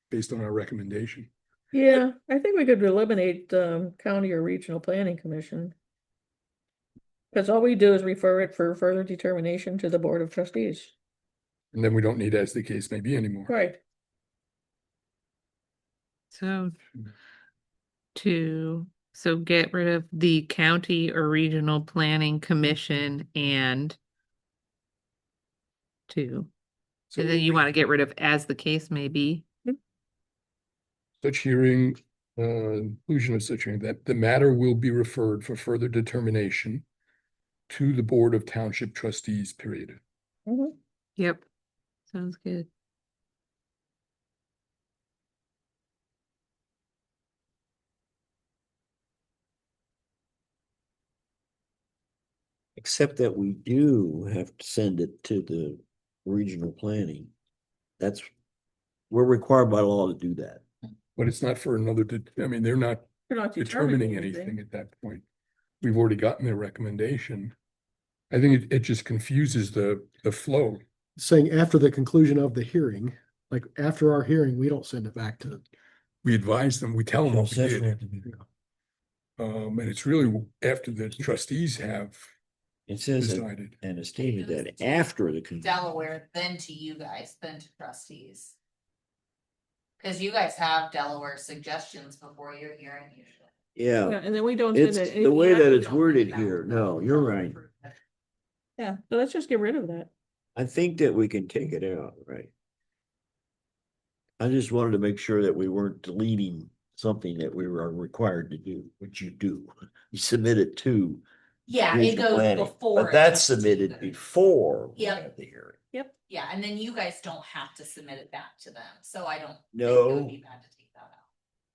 based on our recommendation. Yeah, I think we could eliminate county or regional planning commission. Because all we do is refer it for further determination to the Board of Trustees. And then we don't need as the case may be anymore. Right. So get rid of the county or regional planning commission and and then you want to get rid of as the case may be. Such hearing, inclusion of such hearing, that the matter will be referred for further determination to the Board of Township Trustees, period. Mhm. Yep. Sounds good. Except that we do have to send it to the regional planning. We're required by law to do that. But it's not for another, I mean, they're not You're not determining anything at that point. We've already gotten their recommendation. I think it just confuses the flow. Saying after the conclusion of the hearing, like after our hearing, we don't send it back to. We advise them, we tell them what we Session did. have to be- And it's really after the trustees have It says that, decided. and it's stated that after the. Delaware, then to you guys, then to trustees. Cause you guys have Delaware suggestions before your hearing usually. Yeah, Yeah, and then we don't send it's it. the way anything that after it's that. worded here. No, you're right. Yeah, so let's just get rid of that. I think that we can take it out, right? I just wanted to make sure that we weren't deleting something that we were required to do, which you do. You submit it to. Yeah, it regional goes planning, before. But it that's goes to submitted the- before. we Yep. have the hearing. Yeah, and then you guys don't have to submit it back to them, so I don't think it No. would be bad to take that out.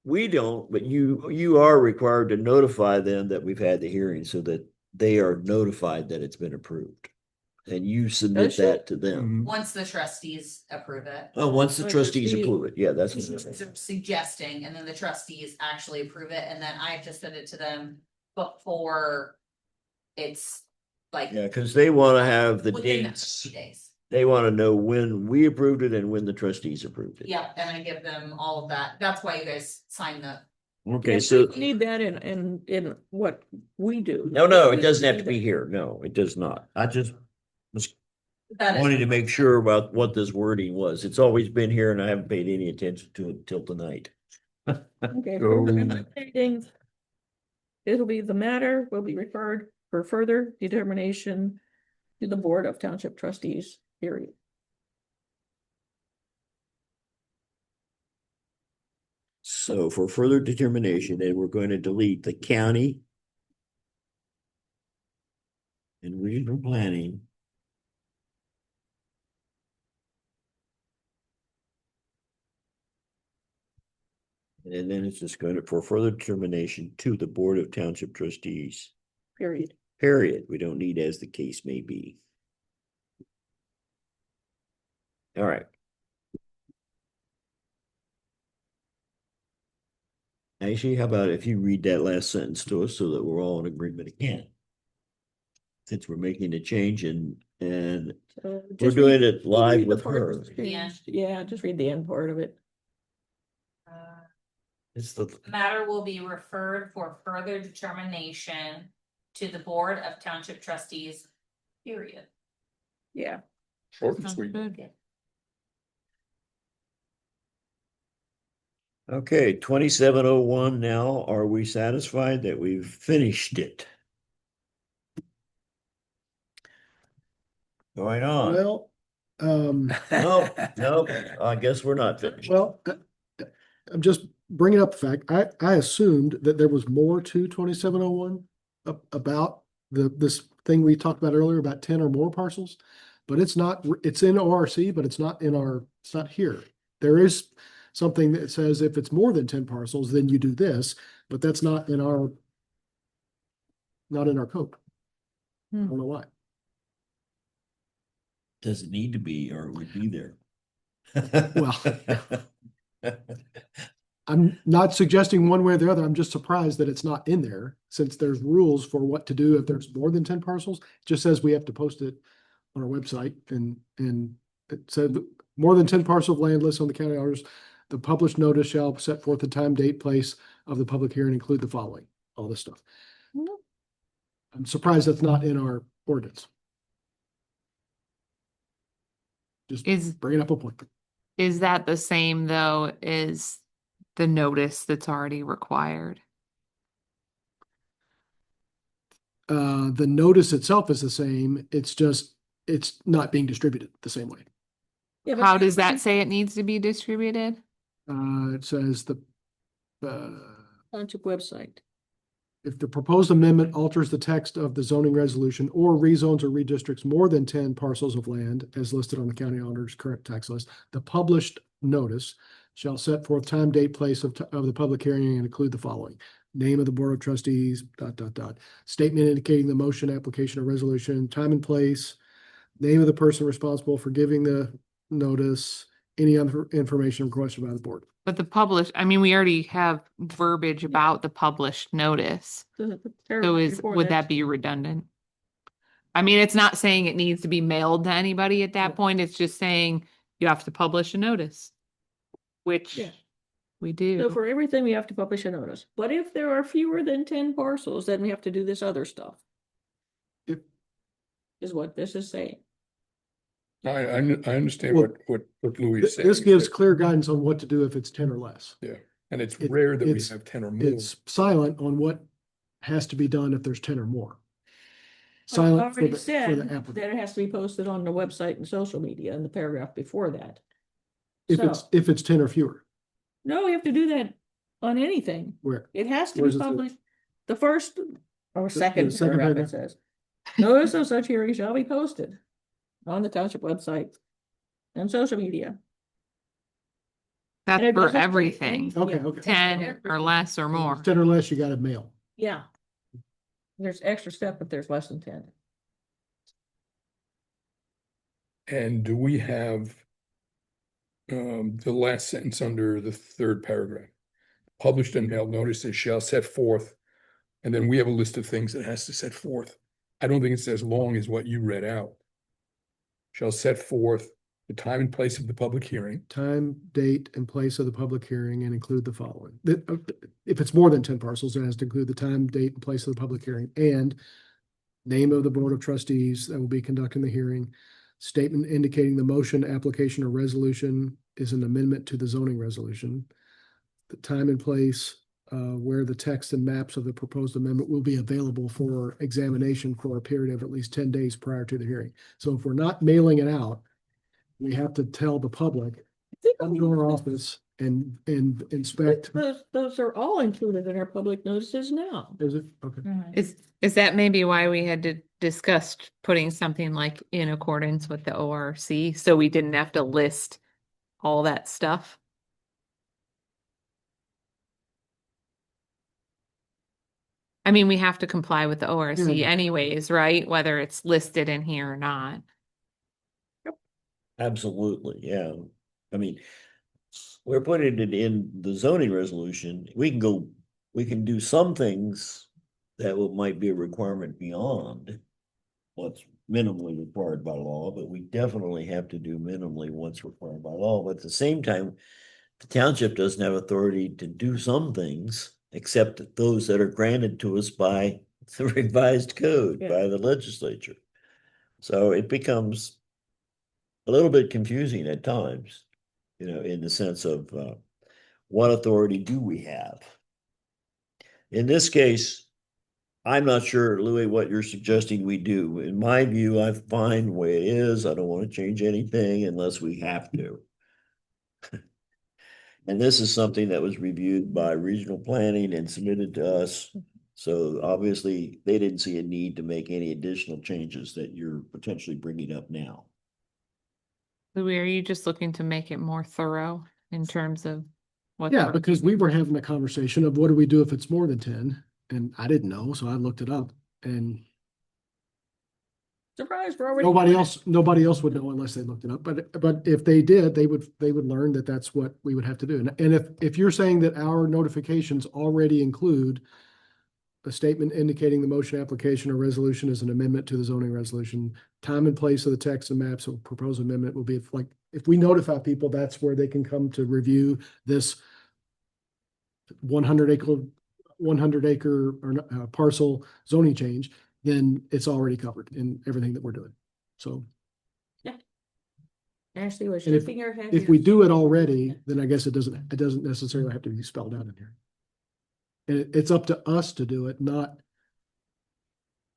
We don't, but you are required to notify them that we've had the hearing so that they are notified that it's been approved. And you submit Does she? that to them. Once the trustees approve it. Oh, once the Like trustees trustee- approve it, yeah, that's. They're Suggesting, and then the trustees actually approve it, and then I have to send it to them before it's like. Yeah, because they want to have the within dates. 30 days. They want to know when we approved it and when the trustees approved it. Yeah, and I give them all of that. That's why you guys sign the. Okay, Yeah, so, we Need that in what we do. no, it We doesn't have need to be that. here. No, it does not. I just was That is- wanted to make sure about what this wording was. It's always been here and I haven't paid any attention to it till tonight. Okay. So- Meetings. It'll be the matter will be referred for further determination to the Board of Township Trustees, period. So for further determination, then we're going to delete the county and regional planning. And then it's just going to, for further determination to the Board of Township Trustees, Period. period. We don't need as the case may be. All right. Actually, how about if you read that last sentence to us so that we're all in agreement again? Since we're making a change and So we're just doing read- it live read the with part her. that's changed. Yeah, just read the end part of it. It's the, Matter will be referred for further determination to the Board of Township Trustees, period. Yeah. Short and Sounds sweet. good. okay, 2701 now. Are we satisfied that we've finished it? Going on. Well, No, I guess we're not finished. well, I'm just bringing up the fact, I assumed that there was more to 2701 about this thing we talked about earlier about 10 or more parcels, but it's not, it's in ORC, but it's not here. There is something that says if it's more than 10 parcels, then you do this, but that's not in our code. I don't know why. Does it need to be, or it would be there? Well. I'm not suggesting one way or the other. I'm just surprised that it's not in there since there's rules for what to do if there's more than 10 parcels. It just says we have to post it on our website and it said more than 10 parcels of land listed on the county orders. The published notice shall set forth the time, date, place of the public hearing, include the following, all this stuff. I'm surprised that's not in our ordinance. Just Is bringing up a point. is that the same though as the notice that's already required? The notice itself is the same. It's just, it's not being distributed the same way. Yeah, but How does that say it needs to be distributed? It says Township website. if the proposed amendment alters the text of the zoning resolution or rezones or redistricts more than 10 parcels of land as listed on the county auditor's current tax list, the published notice shall set forth time, date, place of the public hearing and include the following: name of the board of trustees, ... statement indicating the motion, application, or resolution, time and place, name of the person responsible for giving the notice, any other information requested by the board. But the published, I mean, we already have verbiage about the published notice. The So paragraph before would that be redundant? I mean, it's not saying it needs to be mailed to anybody at that point. It's just saying you have to publish a notice. Which Yeah. we So do. for everything, we have to publish a notice. But if there are fewer than 10 parcels, then we have to do this other stuff. If- Is what this is saying. I understand Well, what Louis is saying. This gives but- clear guidance on what to do if it's 10 or less. Yeah, And it's It- rare that we it's- have 10 or more. It's silent on what has to be done if there's 10 or more. Well, it Silent for already the, for said the applicant. that it has to be posted on the website and social media in the paragraph before that. So, If it's 10 or fewer, no, we have to do that on anything. where? It has to Where be does it say? published. The first or The second second paragraph, it paragraph? says. Notice of such hearing shall be posted on the township website and social media. That's And it for doesn't say everything, anything. Okay, Yeah. okay. 10 or less or more. 10 or less, you gotta mail. Yeah. There's extra step if there's less than 10. And do we have the last sentence under the third paragraph? Published and mailed notices shall set forth, and then we have a list of things that has to set forth. I don't think it's as long as what you read out. Shall set forth the time and place of the public hearing. Time, date, and place of the public hearing and include the following. If it's more than 10 parcels, it has to include the time, date, and place of the public hearing and name of the board of trustees that will be conducting the hearing. Statement indicating the motion, application, or resolution is an amendment to the zoning resolution. The time and place where the text and maps of the proposed amendment will be available for examination for a period of at least 10 days prior to the hearing. So if we're not mailing it out, we have to tell the public, come to our office and inspect. Those are all included in our public notices now. Is it? Okay. Is that maybe why we had to discuss putting something like in accordance with the ORC, so we didn't have to list all that stuff? I mean, we have to comply with the ORC Yeah. anyways, right? Whether it's listed in here or not. Absolutely, yeah. I mean, we're putting it in the zoning resolution. We can do some things that might be a requirement beyond what's minimally required by law, but we definitely have to do minimally what's required by law. But at the same time, the township doesn't have authority to do some things except those that are granted to us by the revised code, Yeah. by the legislature. So it becomes a little bit confusing at times, in the sense of what authority do we have? In this case, I'm not sure, Louis, what you're suggesting we do. In my view, I'm fine the way it is. I don't want to change anything unless we have to. And this is something that was reviewed by regional planning and submitted to us. So obviously, they didn't see a need to make any additional changes that you're potentially bringing up now. Louis, are you just looking to make it more thorough in terms of what? Yeah, because we were having a conversation of what do we do if it's more than 10? And I didn't know, so I looked it up and Surprise, we're already. nobody else would know unless they looked it up. But if they did, they would learn that that's what we would have to do. And if you're saying that our notifications already include a statement indicating the motion, application, or resolution is an amendment to the zoning resolution, time and place of the text and maps of proposed amendment will be if we notify people, that's where they can come to review this 100 acre or parcel zoning change, then it's already covered in everything that we're doing. So Ashley was And shaking her head. if we do it already, then I guess it doesn't necessarily have to be spelled out in here. And it's up to us to do it, not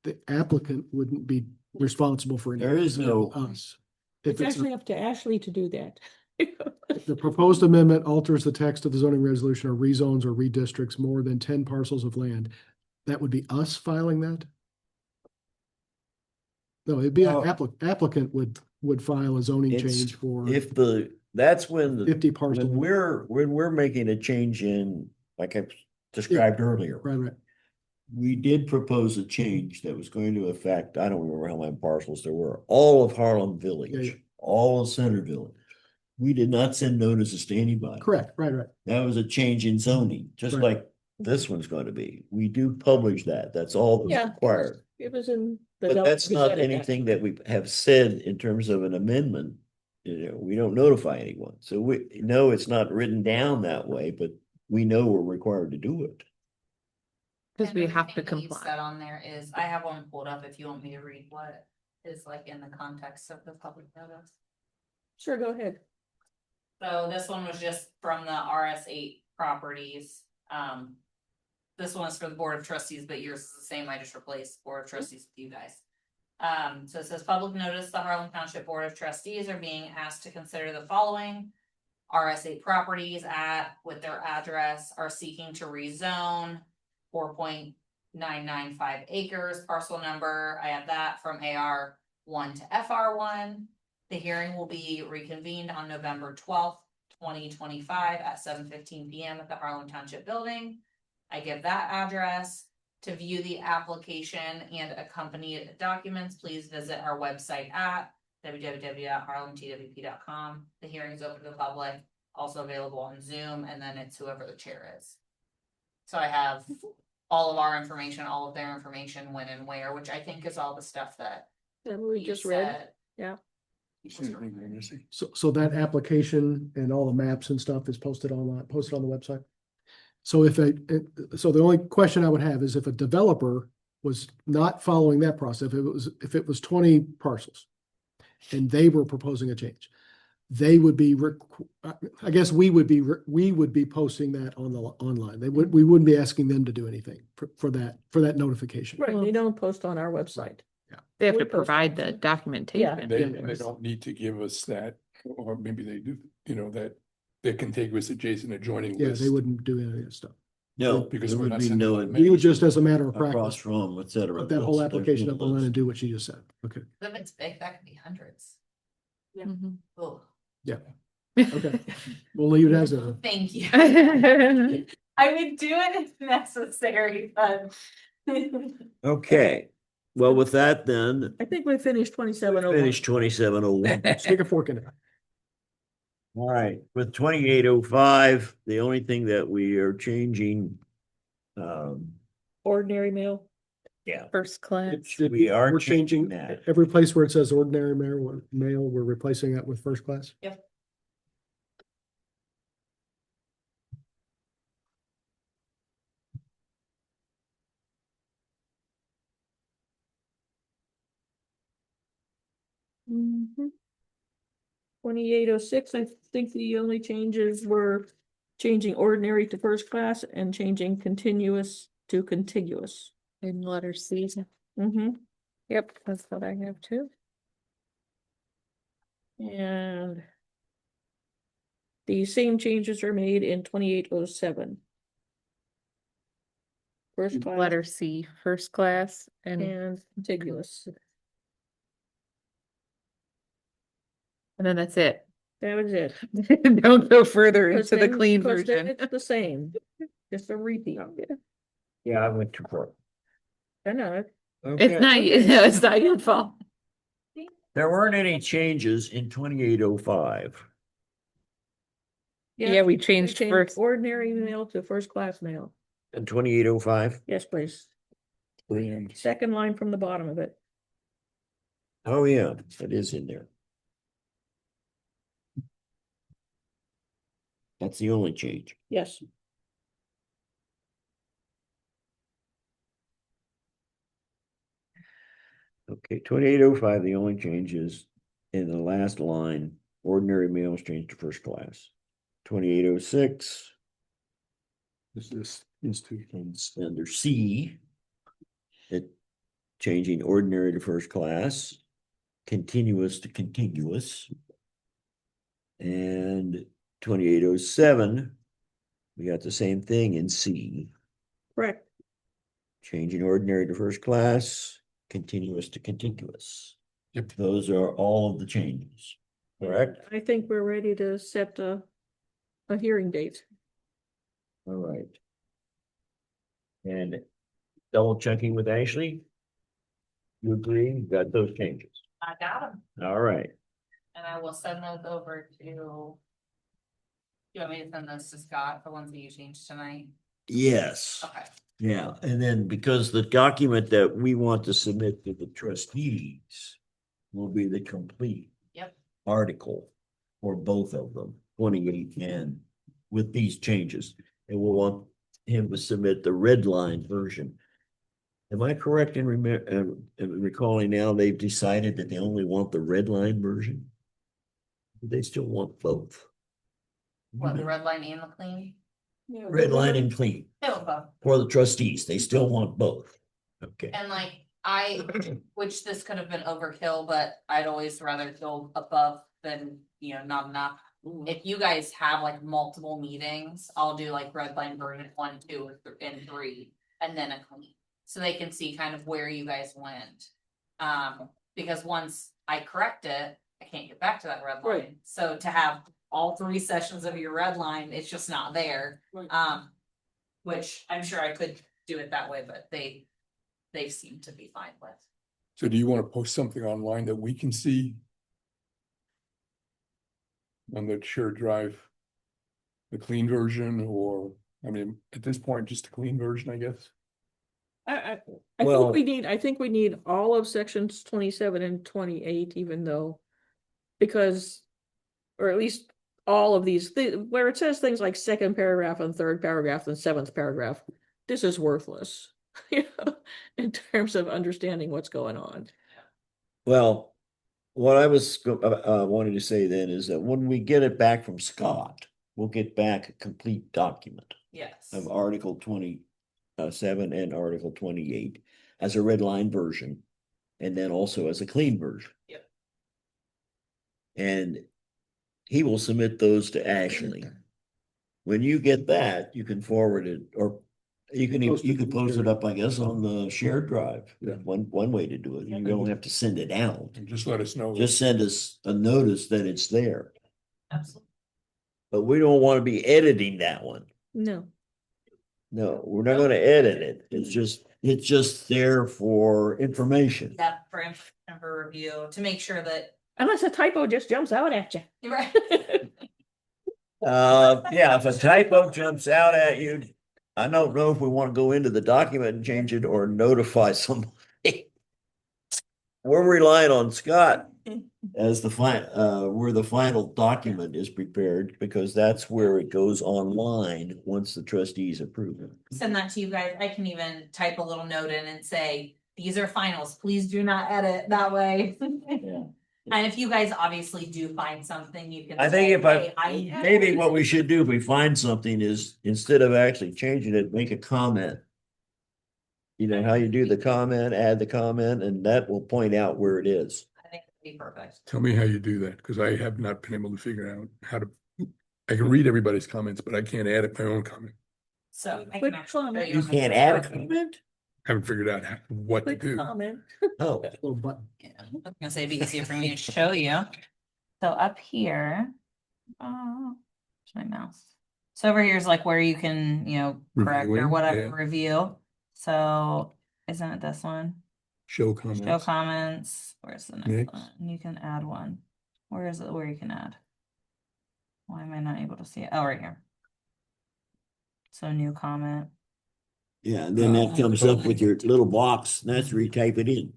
the applicant wouldn't be responsible for anything. There is no- Us. It's If actually up to Ashley to do that. if the proposed amendment alters the text of the zoning resolution or rezones or redistricts more than 10 parcels of land, that would be us filing that? No, it'd be an applicant would file a zoning It's- change for That's when 50 parcels. when we're making a change in, like I described earlier. Right. We did propose a change that was going to affect, I don't remember how many parcels there were, all of Harlem Yeah, yeah. Village, all of Center Village. We did not send notices to anybody. Correct, right. That was a change in zoning, just Right. like this one's going to be. We do publish that. That's all Yeah. that's required. It was in the. But Delaware that's not Gazette at that anything that we have said in terms of an amendment. We don't notify anyone. So we know it's not written down that way, but we know we're required to do it. Because we have to Everything you comply. said on there is, I have one pulled up if you want me to read what is like in the context of the public notice. Sure, go ahead. So this one was just from the RS8 properties. This one is for the Board of Trustees, but yours is the same. I just replaced Board of Trustees with you guys. So it says public notice, the Harlem Township Board of Trustees are being asked to consider the following. RS8 properties with their address are seeking to rezone 4.995 acres, parcel number, I have that from AR1 to FR1. The hearing will be reconvened on November 12th, 2025 at 7:15 PM at the Harlem Township Building. I give that address. To view the application and accompanied documents, please visit our website at www.harlemtwp.com. The hearing is open to the public, also available on Zoom, and then it's whoever the chair is. So I have all of our information, all of their information, when and where, which I think is all the stuff that That we you just read, said. yeah. So that application and all the maps and stuff is posted online, posted on the website? So so the only question I would have is if a developer was not following that process, if it was 20 parcels and they were proposing a change, they would be, I guess we would be posting that on the online. We wouldn't be asking them to do anything for that notification. Right, they don't post on our website. They have We to post provide on the it. documentation. They don't need to give us that, or maybe they do, that they're contiguous, adjacent, adjoining Yeah, list. they wouldn't do any of that stuff. No, Because there we're would not be sending no out We would just, as a matter of across practice, from, et cetera. put that whole There's application up no online list. and do what she just said. Okay, If it's big, that could be hundreds. Mhm. Oh, okay. We'll leave it as a. thank you. I would do it if necessary, but. Okay, well, with that then, I think we finished 2701. finish 2701. Stick a fork in it. All right, with 2805, the only thing that we are changing, Ordinary mail. yeah, First class. we are We're changing changing that. every place where it says ordinary mail, we're replacing that with first class. Yep. Mhm. 2806, I think the only changes were changing ordinary to first class and changing continuous to contiguous. In letter C. Mm-hmm. Yep, that's what I have too. And the same changes are made in 2807. First class Letter C, first class and and contiguous. then that's it. That was it. Don't go further 'Cause into the then- clean 'cause then version. It's the same, just a repeat. Yeah, I went too far. I know. It's Okay, not, no, it's not your fault. there weren't any changes in 2805. Yeah, we We changed changed first. ordinary mail to first class mail. And 2805? Yes, please. Grand. Second line from the bottom of it. Oh, yeah, it is in there. That's the only change. Yes. Okay, 2805, the only change is in the last line, ordinary mail is changed to first class. 2806, This is two things. under C, it changing ordinary to first class, continuous to contiguous. And 2807, we got the same thing in C, Correct. changing ordinary to first class, continuous to contiguous. Yep. Those are all of the changes, correct? I think we're ready to set a hearing date. All right. And double checking with Ashley? You agree? Got those changes? I got them, All right. and I will send those over to. You want me to send those to Scott, the ones that you changed tonight? Yes. Okay. Yeah, and then because the document that we want to submit to the trustees will be the complete Yep. article for both of them, 28 and with these changes. And we'll want him to submit the red line version. Am I correct in recalling now they've decided that they only want the red line version? Do they still want both? What, the red line and the clean? red line and clean Still above. for the trustees. They still want both. Okay. And like, which this could have been overkill, but I'd always rather go above than, not enough. If you guys have like multiple meetings, I'll do like red line version 1, 2, and 3, and then a clean. So they can see kind of where you guys went. Because once I correct it, I can't get back to that red line. Right. So to have all 3 sessions of your red line, it's just not there. Right. Which I'm sure I could do it that way, but they seem to be fine with. So do you want to post something online that we can see? On the shared drive? The clean version, or, I mean, at this point, just a clean version, I guess? I Well- think we need all of sections 27 and 28, even though, because, or at least all of these, where it says things like second paragraph and third paragraph and seventh paragraph, this is worthless, in terms of understanding what's going on. Well, what I was wanting to say then is that when we get it back from Scott, we'll get back a complete document Yes. of Article 27 and Article 28 as a red line version, and then also as a clean version. Yep. And he will submit those to Ashley. When you get that, you can forward it, or you can post it up, I guess, on the shared drive. Yeah. One way to do it. You don't have to send it out. And just let us know. Just send us a notice that it's there. Absolutely. But we don't want to be editing that one. No. No, we're not gonna edit it. It's just there for information. Yep, for review, to make sure that, Unless a typo just jumps out at you. right? Yeah, if a typo jumps out at you, I don't know if we want to go into the document and change it or notify somebody. We're relying on Scott as where the final document is prepared, because that's where it goes online once the trustees approve it. Send that to you guys. I can even type a little note in and say, these are finals. Please do not edit that way. Yeah. And if you guys obviously do find something, you can. I think say, if "Hey, maybe what we should do if we find something is, instead of actually changing it, make a comment. You know how you do the comment, add the comment, and that will point out where it is. I think it'd be perfect. Tell me how you do that, because I have not been able to figure out how to, I can read everybody's comments, but I can't add it my own comment. So. I Quick can actually show comment. You can't add a comment? Haven't figured out what to Quick do. comment. Oh, Little button. Yeah, I was gonna say it'd be easier for me to show you. So up here. Where's my mouse? So over here is like where you can, correct or Reviewing, whatever, yeah. review. So isn't it this one? Show Show comments. comments. Where's the next Next. one? You can add one. Where is it where you can add? Why am I not able to see it? Oh, right here. So new comment. yeah, and then that comes up with your little box, and that's where you type it in.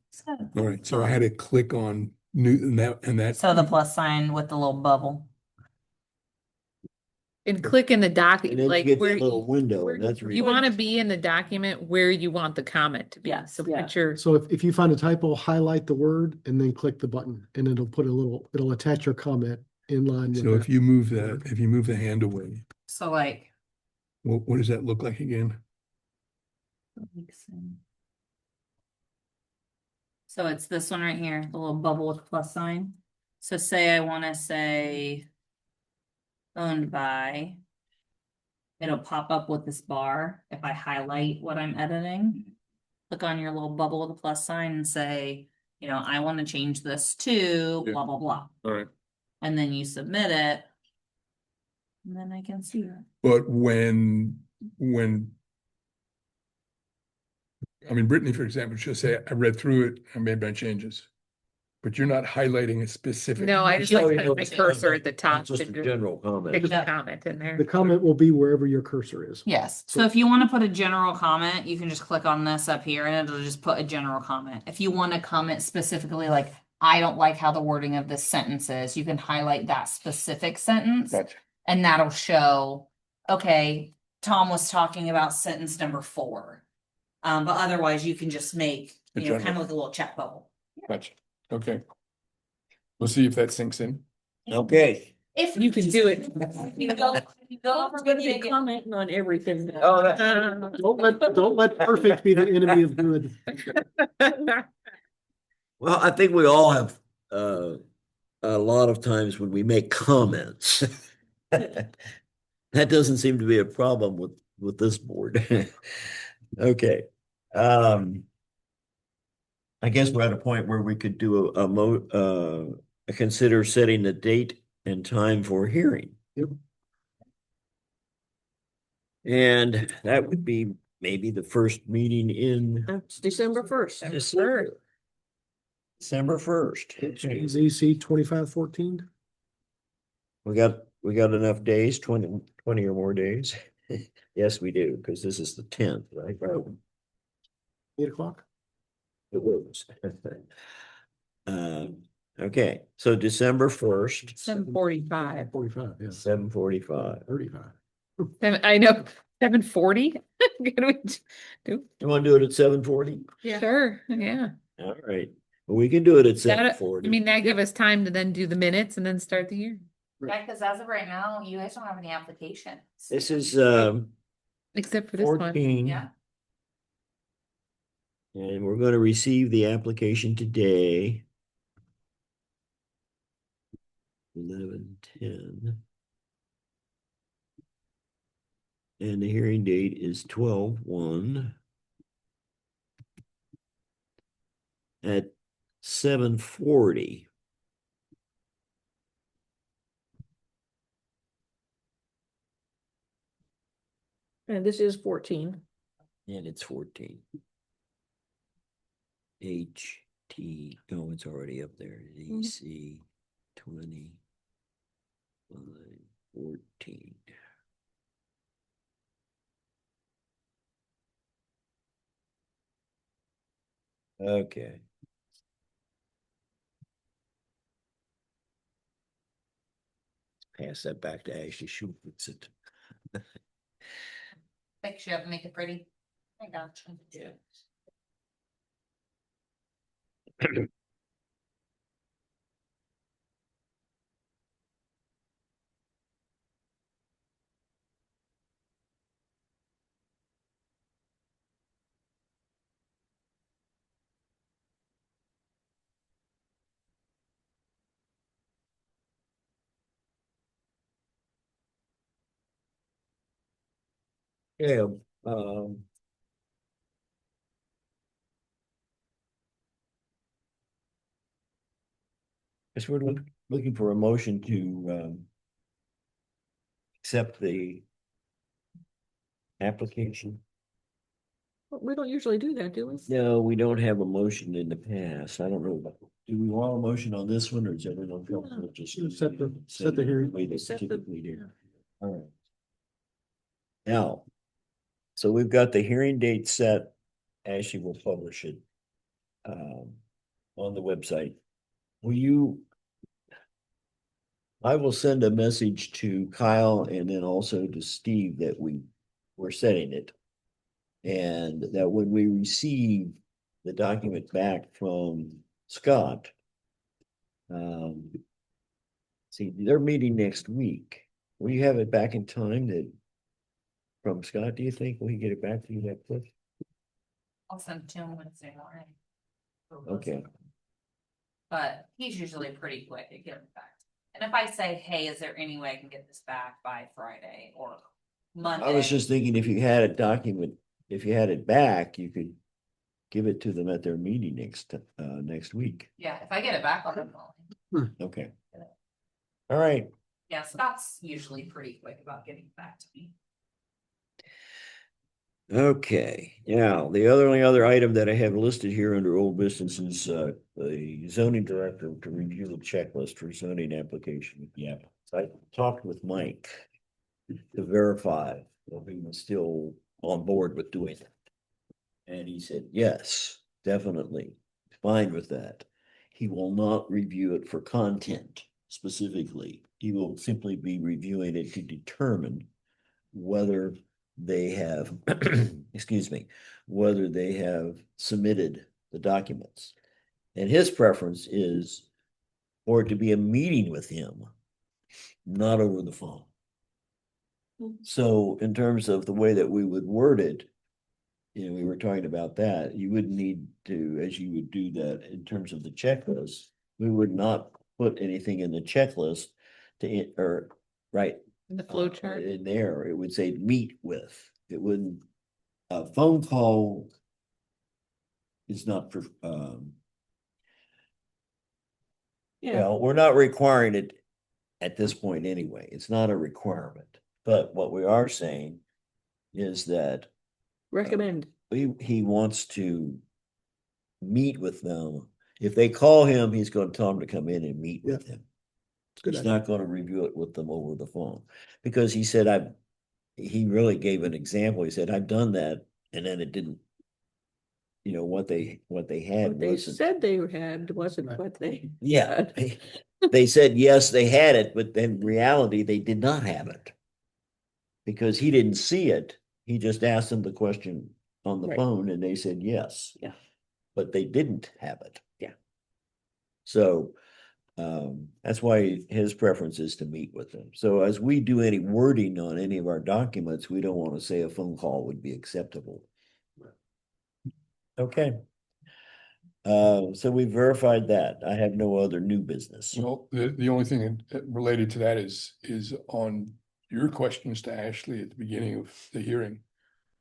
All right, so I had to click on new and that. So the plus sign with the little bubble. And click in the doc, And then you like get where that little window, and that's where you want to be in the document where you want the comment to be. Yes. So Yeah. put your, So if you find a typo, highlight the word and then click the button and it'll it'll attach your comment in line with So that. if you move the hand away, So like. what does that look like again? So it's this one right here, the little bubble with the plus sign. So say I want to say owned by. It'll pop up with this bar if I highlight what I'm editing. Click on your little bubble with the plus sign and say, I want to change this to Yeah. blah, blah, blah. All right. And then you submit it. And then I can see it. But when, I mean, Brittany, for example, she'll say, I read through it, I made my changes. But you're not highlighting a specific. no, I just So like you know, put my cursor at the top Just to a just general pick comment. the comment in there. The comment will be wherever your cursor is. Yes, so if you want to put a general comment, you can just click on this up here and it'll just put a general comment. If you want to comment specifically, like, I don't like how the wording of this sentence is, you can highlight that specific sentence. Gotcha. And that'll show, okay, Tom was talking about sentence number 4. But otherwise you can just make, A kind of general. like a little chat bubble. Gotcha. Okay. We'll see if that sinks in. Okay, If You can do it. You go, you go over I'm gonna with be you again. commenting on everything. Oh, Don't let perfect be the enemy of good. Well, I think we all have a lot of times when we make comments. That doesn't seem to be a problem with this board. Okay. I guess we're at a point where we could do consider setting the date and time for hearing. Yep. And that would be maybe the first meeting in It's December 1st. December. December 1st. ZC 2514. We got enough days, 20 or more days. Yes, we do, because this is the 10th, right? 8 o'clock. It was. Okay, so December 1st, 7:45. 45, yeah. 7:45. 35. I know, 7:40? Can we do? You want to do it at 7:40? Sure, yeah. All right, well, we can do it at That, 7:40. I mean, that give us time to then do the minutes and then start the hearing. Yeah, cause as of right now, you guys don't have any applications. This is Except for this one. 14. Yeah. And we're going to receive the application today. 11:10. And the hearing date is 12/1 at 7:40. And this is 14. And it's 14. HT, oh, it's already up there. EC 20. 14. Okay. Pass that back to Ashley. She'll fix it. Fix you up and make it pretty. I got you. Yeah. Yeah, guess we're looking for a motion to accept the application. But we don't usually do that, do we? No, we don't have a motion in the past. I don't know. Do we want a motion on this one, or is everyone comfortable just Set the hearing. way they Set the- typically do? All right. Now, so we've got the hearing date set. Ashley will publish it on the website. Will you? I will send a message to Kyle and then also to Steve that we're setting it. And that when we receive the document back from Scott, see, they're meeting next week. Will you have it back in time from Scott, do you think? Will he get it back to you that quick? I'll send it to him Wednesday morning. Okay. But he's usually pretty quick at getting it back. And if I say, hey, is there any way I can get this back by Friday or Monday? I was just thinking if you had a document, if you had it back, you could give it to them at their meeting next week. Yeah, if I get it back, I'll be calling. Okay. All right. Yeah, Scott's usually pretty quick about getting it back to me. Okay, now, the only other item that I have listed here under old business is the zoning director to review the checklist for zoning application. Yeah, I talked with Mike to verify that he was still on board with doing it. And he said, yes, definitely, fine with that. He will not review it for content specifically. He will simply be reviewing it to determine whether they have, excuse me, whether they have submitted the documents. And his preference is for it to be a meeting with him not over the phone. Hmm. So in terms of the way that we would word it, we were talking about that, you wouldn't need to, as you would do that in terms of the checklist, we would not put anything in the checklist or, right, The flow chart. in there, it would say meet with, it wouldn't, a phone call is not for, Yeah, well, we're not requiring it at this point anyway. It's not a requirement. But what we are saying is that recommend. he wants to meet with them. If they call him, he's going to tell them to come in and meet with him. Good He's idea. not going to review it with them over the phone. Because he said, he really gave an example. He said, I've done that, and then it didn't, what they had What they wasn't. said they had wasn't what they. Yeah, had. they said, yes, they had it, but in reality, they did not have it. Because he didn't see it. He just asked them the question on the Right. phone and they said yes. Yeah. But they didn't have it. Yeah. So that's why his preference is to meet with them. So as we do any wording on any of our documents, we don't want to say a phone call would be acceptable. Okay. So we verified that. I have no other new business. Well, the only thing related to that is on your questions to Ashley at the beginning of the hearing.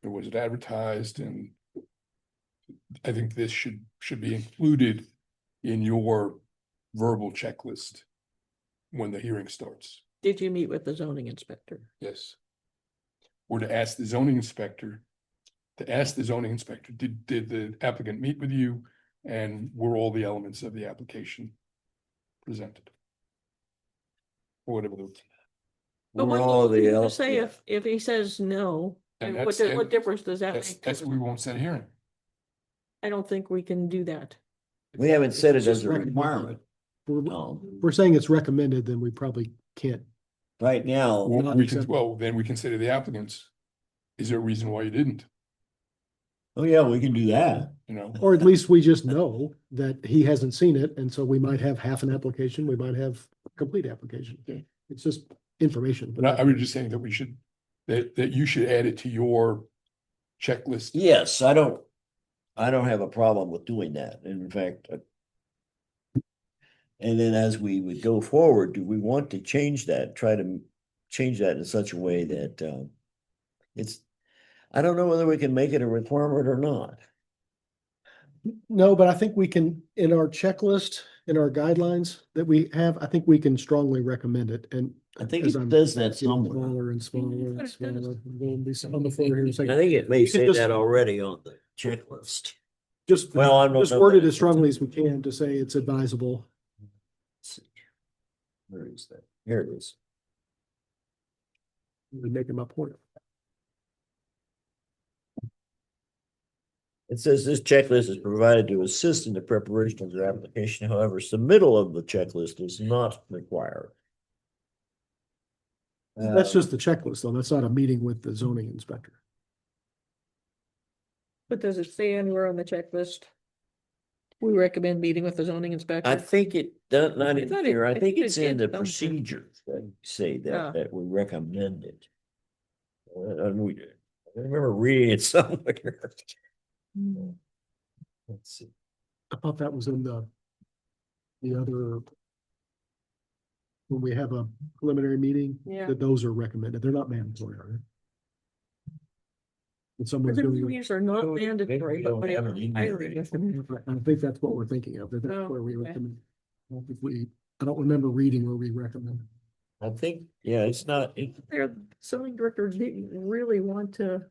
Was it advertised? And I think this should be included in your verbal checklist when the hearing starts. Did you meet with the zoning inspector? Yes. Or to ask the zoning inspector, did the applicant meet with you? And were all the elements of the application presented? Or whatever. But We're what all do you the say yeah. if he says no? And And that's- what difference does that make? That's we won't set a hearing. I don't think we can do that. We haven't said it It's just as a requirement. If we're saying it's recommended, then we probably can't. Right now, Well, Not we can, acceptable. well, then we can say to the applicants, is there a reason why you didn't? oh yeah, we can do that. You know, Or at least we just know that he hasn't seen it, and so we might have half an application, we might have a complete application. Okay. It's just information. but I was just saying that we should, that you should add it to your checklist. Yes, I don't have a problem with doing that. In fact, and then as we would go forward, do we want to change that, try to change that in such a way that I don't know whether we can make it a requirement or not. No, but I think we can, in our checklist, in our guidelines that we have, I think we can strongly recommend it, and. I think as it I'm does that getting somewhere. Smaller and smaller and But it smaller. does. I'm going to be on the floor here in a I second. think it may You can say just- that already on the checklist. Just, Well, I don't just know word that it as it's- strongly as we can to say it's advisable. Let's see. Where is that? Here it is. We make them up point. It says this checklist is provided to assist in the preparation of your application. However, submittal of the checklist is not required. That's just the checklist, though. That's not a meeting with the zoning inspector. But does it say anywhere on the checklist? We recommend meeting with the zoning inspector. I think it does not I in thought here. it- I I think thought it's it in did the something. procedures that say Yeah. that we recommend it. I remember reading it somewhere. Hmm. Let's see. I thought that was in the other. When we have a preliminary meeting, Yeah. that those are recommended. They're not mandatory, are they? If someone's doing, These are not Maybe we mandatory, but don't have whatever. it in I there. read them. I think that's what we're thinking of. That Oh, That's where we okay. recommend. I don't think I don't remember reading where we recommend. I think, yeah, it's not, Their zoning director didn't really want to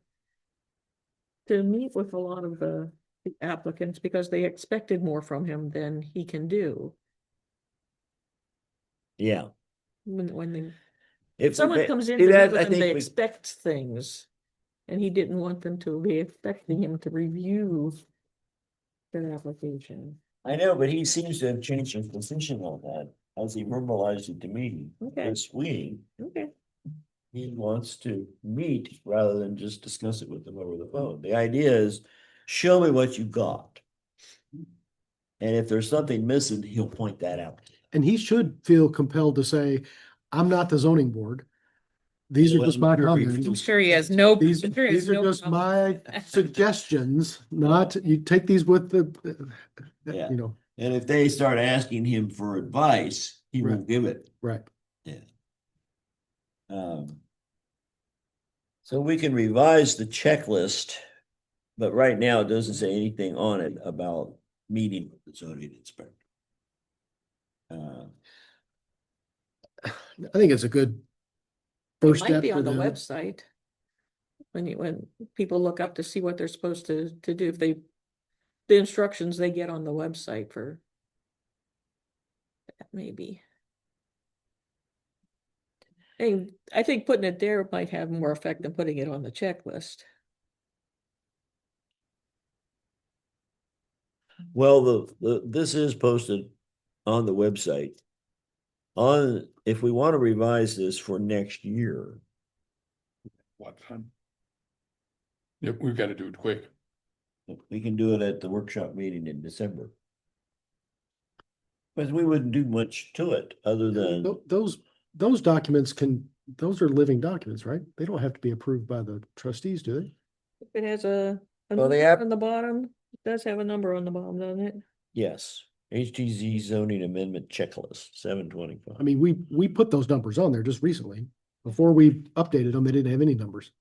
meet with a lot of the applicants because they expected more from him than he can do. yeah. When If someone comes in see to meet that, with I him, they think we, expect things. And he didn't want them to be expecting him to review their application. I know, but he seems to have changed his position on that as he verbalized it to me Okay. this week. Okay. He wants to meet rather than just discuss it with them over the phone. The idea is, show me what you got. And if there's something missing, he'll point that out. And he should feel compelled to say, I'm not the zoning board. These are just my Well, comments. I'm sure he has no. These, I'm sure he has these are no just problem. my suggestions, not, you take these with the, Yeah. you know, And if they start asking him for advice, he will Right. give it. right. Yeah. So we can revise the checklist, but right now it doesn't say anything on it about meeting with the zoning inspector. I think it's a good It first might step be for on the them. website. When people look up to see what they're supposed to do, if they, the instructions they get on the website for. That maybe. And I think putting it there might have more effect than putting it on the checklist. Well, this is posted on the website. If we want to revise this for next year, What time? Yep, we've got to do it quick. we can do it at the workshop meeting in December. But we wouldn't do much to it other than, Those documents those are living documents, right? They don't have to be approved by the trustees, do they? If it has a Well, the number app- on the bottom, it does have a number on the bottom, doesn't it? yes, HGZ zoning amendment checklist, 725. I mean, we put those numbers on there just recently. Before we updated them, they didn't have any numbers.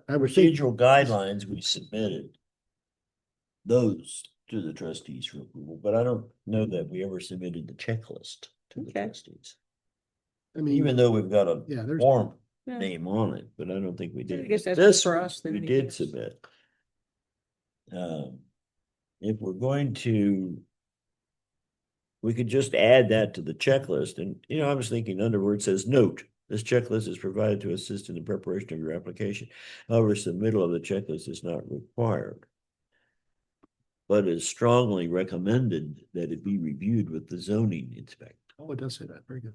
I would think, Procedural guidelines, we submitted those to the trustees for approval, but I don't know that we ever submitted the checklist to the Okay. trustees. I mean, Even though we've got a yeah, there's, form Yeah. name on it, but I don't think we did. guess that's good This for us then, we I did guess. submit. If we're going to, we could just add that to the checklist. And, I was thinking under where it says note, this checklist is provided to assist in the preparation of your application. However, submittal of the checklist is not required, but is strongly recommended that it be reviewed with the zoning inspector. oh, it does say that. Very good.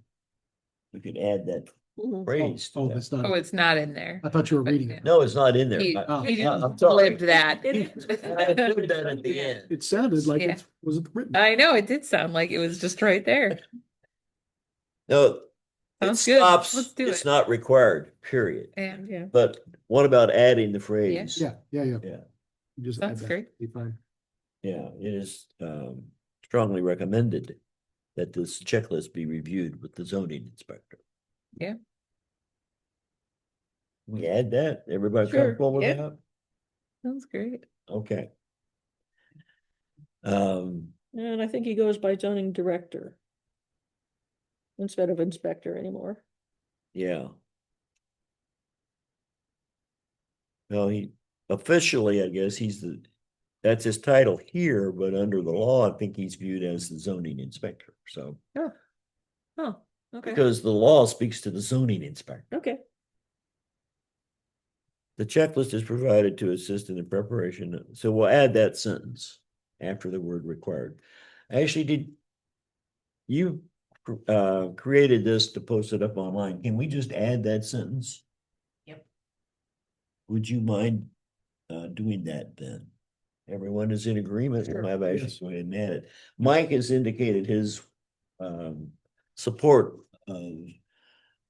We could add that Mhm. phrase to Oh, that. that's not, Oh, it's not in there. I thought you were but reading yeah. it. No, it's not in there. He, I- Oh. he I'm just sorry. lived that. I included that at the end. It sounded like Yeah. it was written. I know, it did sound like it was just right there. No, it Sounds good. stops, Let's do it's it. not required, period. Yeah, Yeah. But what about adding the phrase? Yeah. Yeah, You just add That's that. great. Be fine. yeah, it is strongly recommended that this checklist be reviewed with the zoning inspector. Yeah. We add that, everybody Sure, comfortable with yeah. that? sounds great. Okay. And I think he goes by zoning director. Instead of inspector anymore. Yeah. Well, he officially, I guess that's his title here, but under the law, I think he's viewed as the zoning inspector, so. Oh, okay, Because the law speaks to the zoning inspector. okay. The checklist is provided to assist in the preparation, so we'll add that sentence after the word required. Actually, did you created this to post it up online? Can we just add that sentence? Yep. Would you mind doing that then? Everyone is in agreement. We'll Sure, have Ashley yes. go ahead and add it. Mike has indicated his support of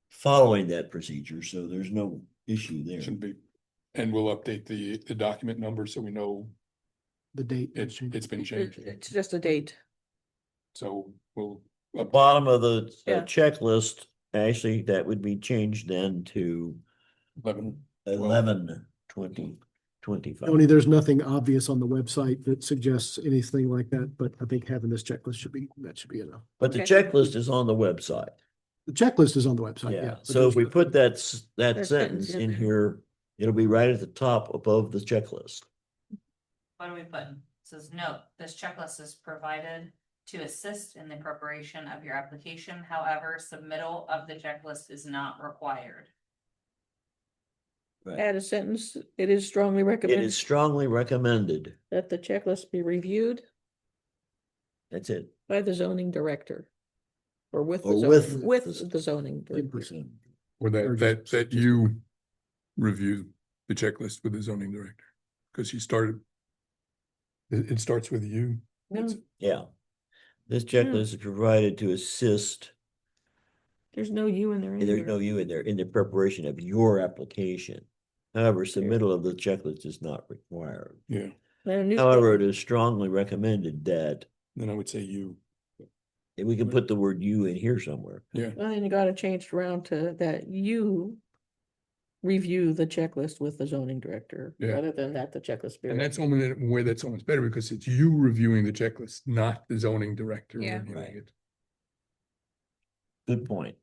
following that procedure, so there's no issue there. Shouldn't be. And we'll update the document number so we know The date. it's been changed. It's just a date. So we'll. The bottom of the Yeah. checklist, actually, that would be changed then to 11/20/25. Tony, there's nothing obvious on the website that suggests anything like that, but I think having this checklist should be enough. But the Okay. checklist is on the website. The checklist is on the website, yeah. Yeah, but so if there's we no- put that That sentence sentence in in there. here, it'll be right at the top above the checklist. What are we putting? It says, note, this checklist is provided to assist in the preparation of your application. However, submittal of the checklist is not required. Right. Add a sentence, it is strongly It recommended is strongly recommended. that the checklist be reviewed That's it. by the zoning director. Or with the Or zoning, with with the zoning. director. 10%. Or Or that just- you review the checklist with the zoning director, because he started. It starts with you. No, Yeah. This checklist is provided to assist There's no you in there There's anywhere. no you in there in the preparation of your application. However, submittal of the checklist is not required. Yeah, And a new- However, it is strongly recommended that then I would say you, we can put the word you in here somewhere. yeah. Well, then you got it changed around to that you review the checklist with the zoning director, Yeah. rather than that the checklist. be And that's reviewed. only, where that's almost better because it's you reviewing the checklist, not the zoning director Yeah. reviewing Right. it. Good point.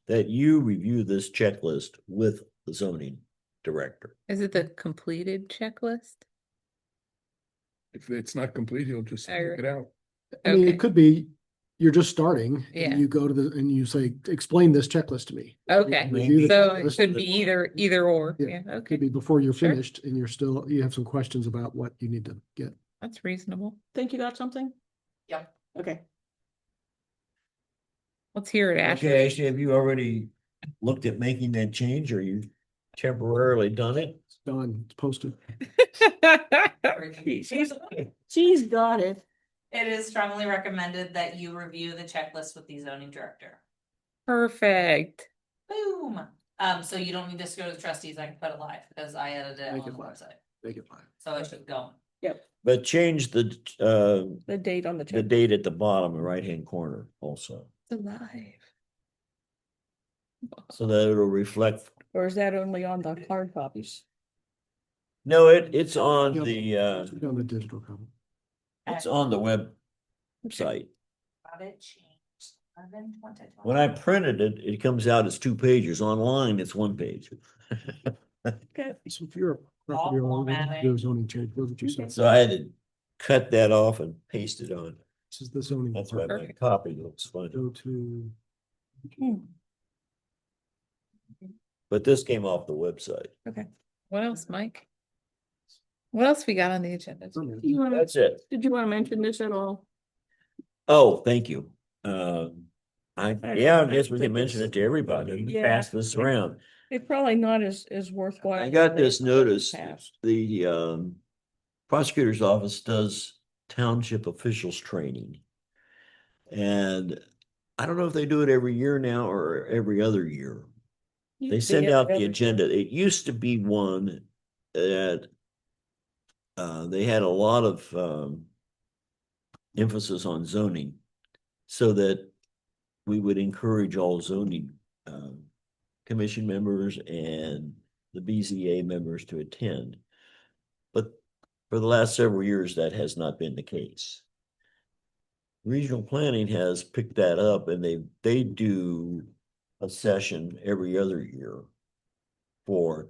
That you review this checklist with the zoning director. Is it the completed checklist? If it's not complete, he'll just take Or- it out. I mean, Okay. it could be, you're just starting Yeah. and you go to and you say, explain this checklist to me. Okay, Review the so it checklist. could be either or, Yeah, yeah, Could okay, be before you're Sure. finished and you have some questions about what you need to get. that's reasonable. Think you got something? Yep. Okay. Let's hear it, Ashley. Okay, Ashley, have you already looked at making that change or you temporarily done it? It's done, it's posted. She's got it. It is strongly recommended that you review the checklist with the zoning director. Perfect. Boom. So you don't need this to go to the trustees. I can put it live because I edited it Make on it the live. website. Make it live. So it should go. But change the The date on the check. date at the bottom, right-hand corner also, Alive. so that it'll reflect. Or is that only on the hard copies? No, it's on Yep. the On the digital copy. it's on the website. Got it changed. 11/20. When I printed it, it comes out as 2 pages. Online, it's 1 page. Okay. So if you're a property owner, formatting. do a zoning change, that's what you said. So I had to cut that off and paste it on. This is the zoning. That's why part. my copy looks funny. Go to, But this came off the website. Okay, what else, Mike? What else we got on the agenda? You wanna, That's it. did you want to mention this at all? Oh, thank you. I I guess we think can mention it's- it to everybody. Yeah. Pass this around. It's probably not as worthwhile. I got this as it notice, past. the prosecutor's office does township officials training. And I don't know if they do it every year now or every other year. Used They to be send every out the other agenda. It used to be one that they had a lot of emphasis on zoning so that we would encourage all zoning commission members and the BZA members to attend. But for the last several years, that has not been the case. Regional planning has picked that up and they do a session every other year for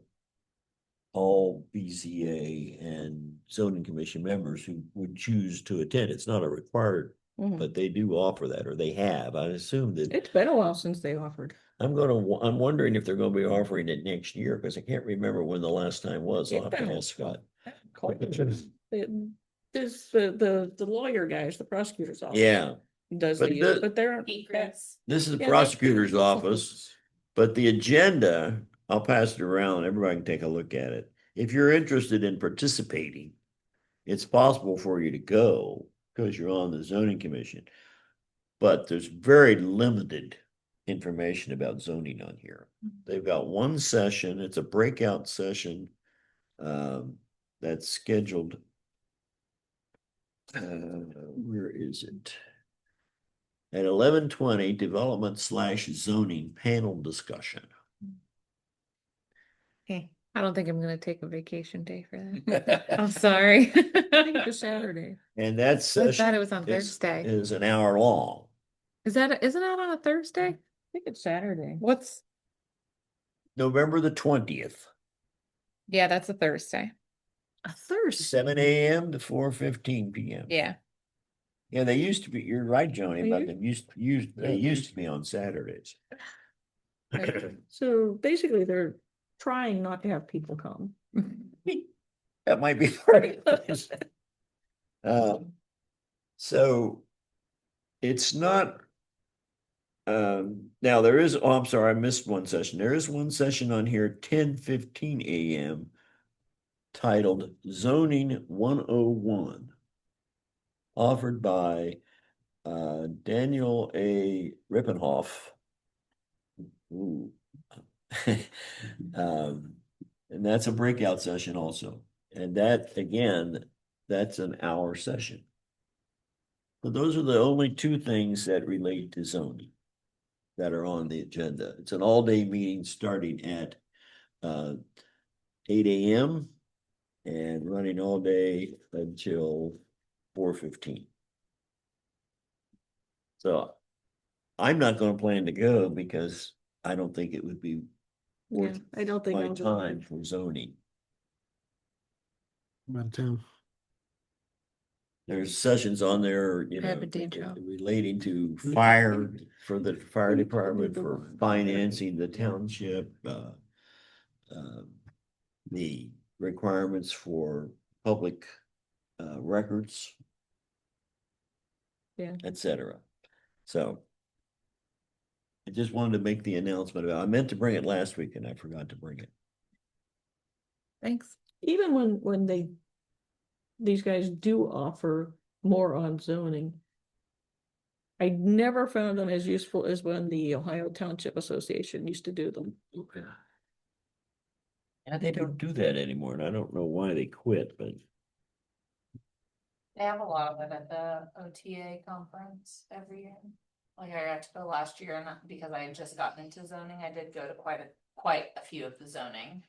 all BZA and zoning commission members who would choose to attend. It's not a required, Mhm. but they do offer that, or they have. I assume that It's been a while since they offered. I'm wondering if they're gonna be offering it next year, because I can't remember when the last time was. I'll have It's been to a- ask Scott. This, the lawyer guys, the prosecutor's office. Yeah, Does But these, the- but they're. Pete Chris. this is the yeah, prosecutor's they're- office, but the agenda, I'll pass it around. Everybody can take a look at it. If you're interested in participating, it's possible for you to go because you're on the zoning commission. But there's very limited information about zoning on here. They've got one session, it's a breakout session that's scheduled. Where is it? At 11:20, development/zoning panel discussion. Okay, I don't think I'm gonna take a vacation day for that. I'm sorry. I think it's a Saturday. And that I session thought it was on is Thursday. is an hour long. Isn't that on a Thursday? I think it's Saturday. What's, November the 20th, yeah, that's a Thursday. A Thursday. 7 a.m. to 4:15 p.m. Yeah, Yeah, they used to be, you're right, Joni, They but used- they used to be on Saturdays. Okay. So basically, they're trying not to have people come. That might be part of this. So it's not. Now there is, oh, I'm sorry, I missed one session. There is one session on here, 10:15 a.m. titled Zoning 101. Offered by Daniel A. Rippenhoff Ooh. And that's a breakout session also. And that, again, that's an hour session. But those are the only two things that relate to zoning that are on the agenda. It's an all-day meeting starting at 8 AM and running all day until 4:15. So I'm not gonna plan to go because I don't think it would be Yeah, worth I don't think my I'm time for zoning. I'm out of town. There's sessions on there, you I have know, a day job. relating to fire, for the fire department, for financing the township, the requirements for public records. Yeah. Et cetera. So I just wanted to make the announcement about, I meant to bring it last week and I forgot to bring it. Thanks. even when these guys do offer more on zoning, I never found them as useful as when the Ohio Township Association used to do them. Yeah, they don't do that anymore, and I don't know why they quit, but They have a lot of it at the OTA conference every year. Like I got to go last year and because I had just gotten into zoning, I did go to quite a few of the zoning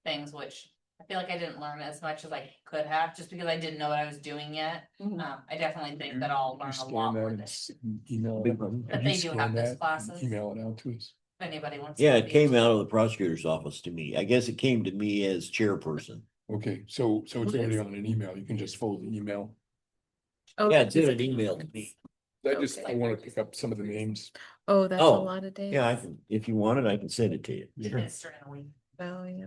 things, which I feel like I didn't learn as much as I could have, just because I didn't know what I was doing yet. I definitely think that I'll learn a lot more this, Email Big it. problem. But Could they you do scan have those that and classes. Email it out to us. if anybody wants. yeah, to it be came out interested. of the prosecutor's office to me. I guess it came to me as chairperson. Okay, so it's already on an email. You can just forward the email. Oh, Yeah, it's in an email to me. I want to pick up some of the names. Oh, that's a Oh, lot of days. Yeah, I can, if you want it, I can send it to you. It's during the week. Oh, yeah.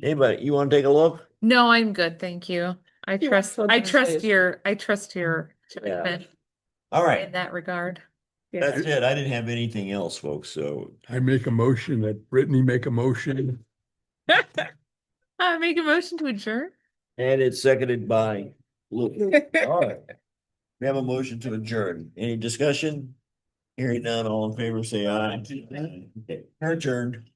Anybody, you wanna take a look? No, I'm good, thank you. I You trust, want I Thursdays. trust your, I trust your Yeah. judgment All in right, that regard. Yeah, that's it. I didn't have anything else, folks, so. I make a motion that Brittany make a motion. Make a motion to adjourn. And it's seconded by Luke. All right. We have a motion to adjourn. Any discussion? Hearing none, all in favor, say aye. Okay, we're adjourned.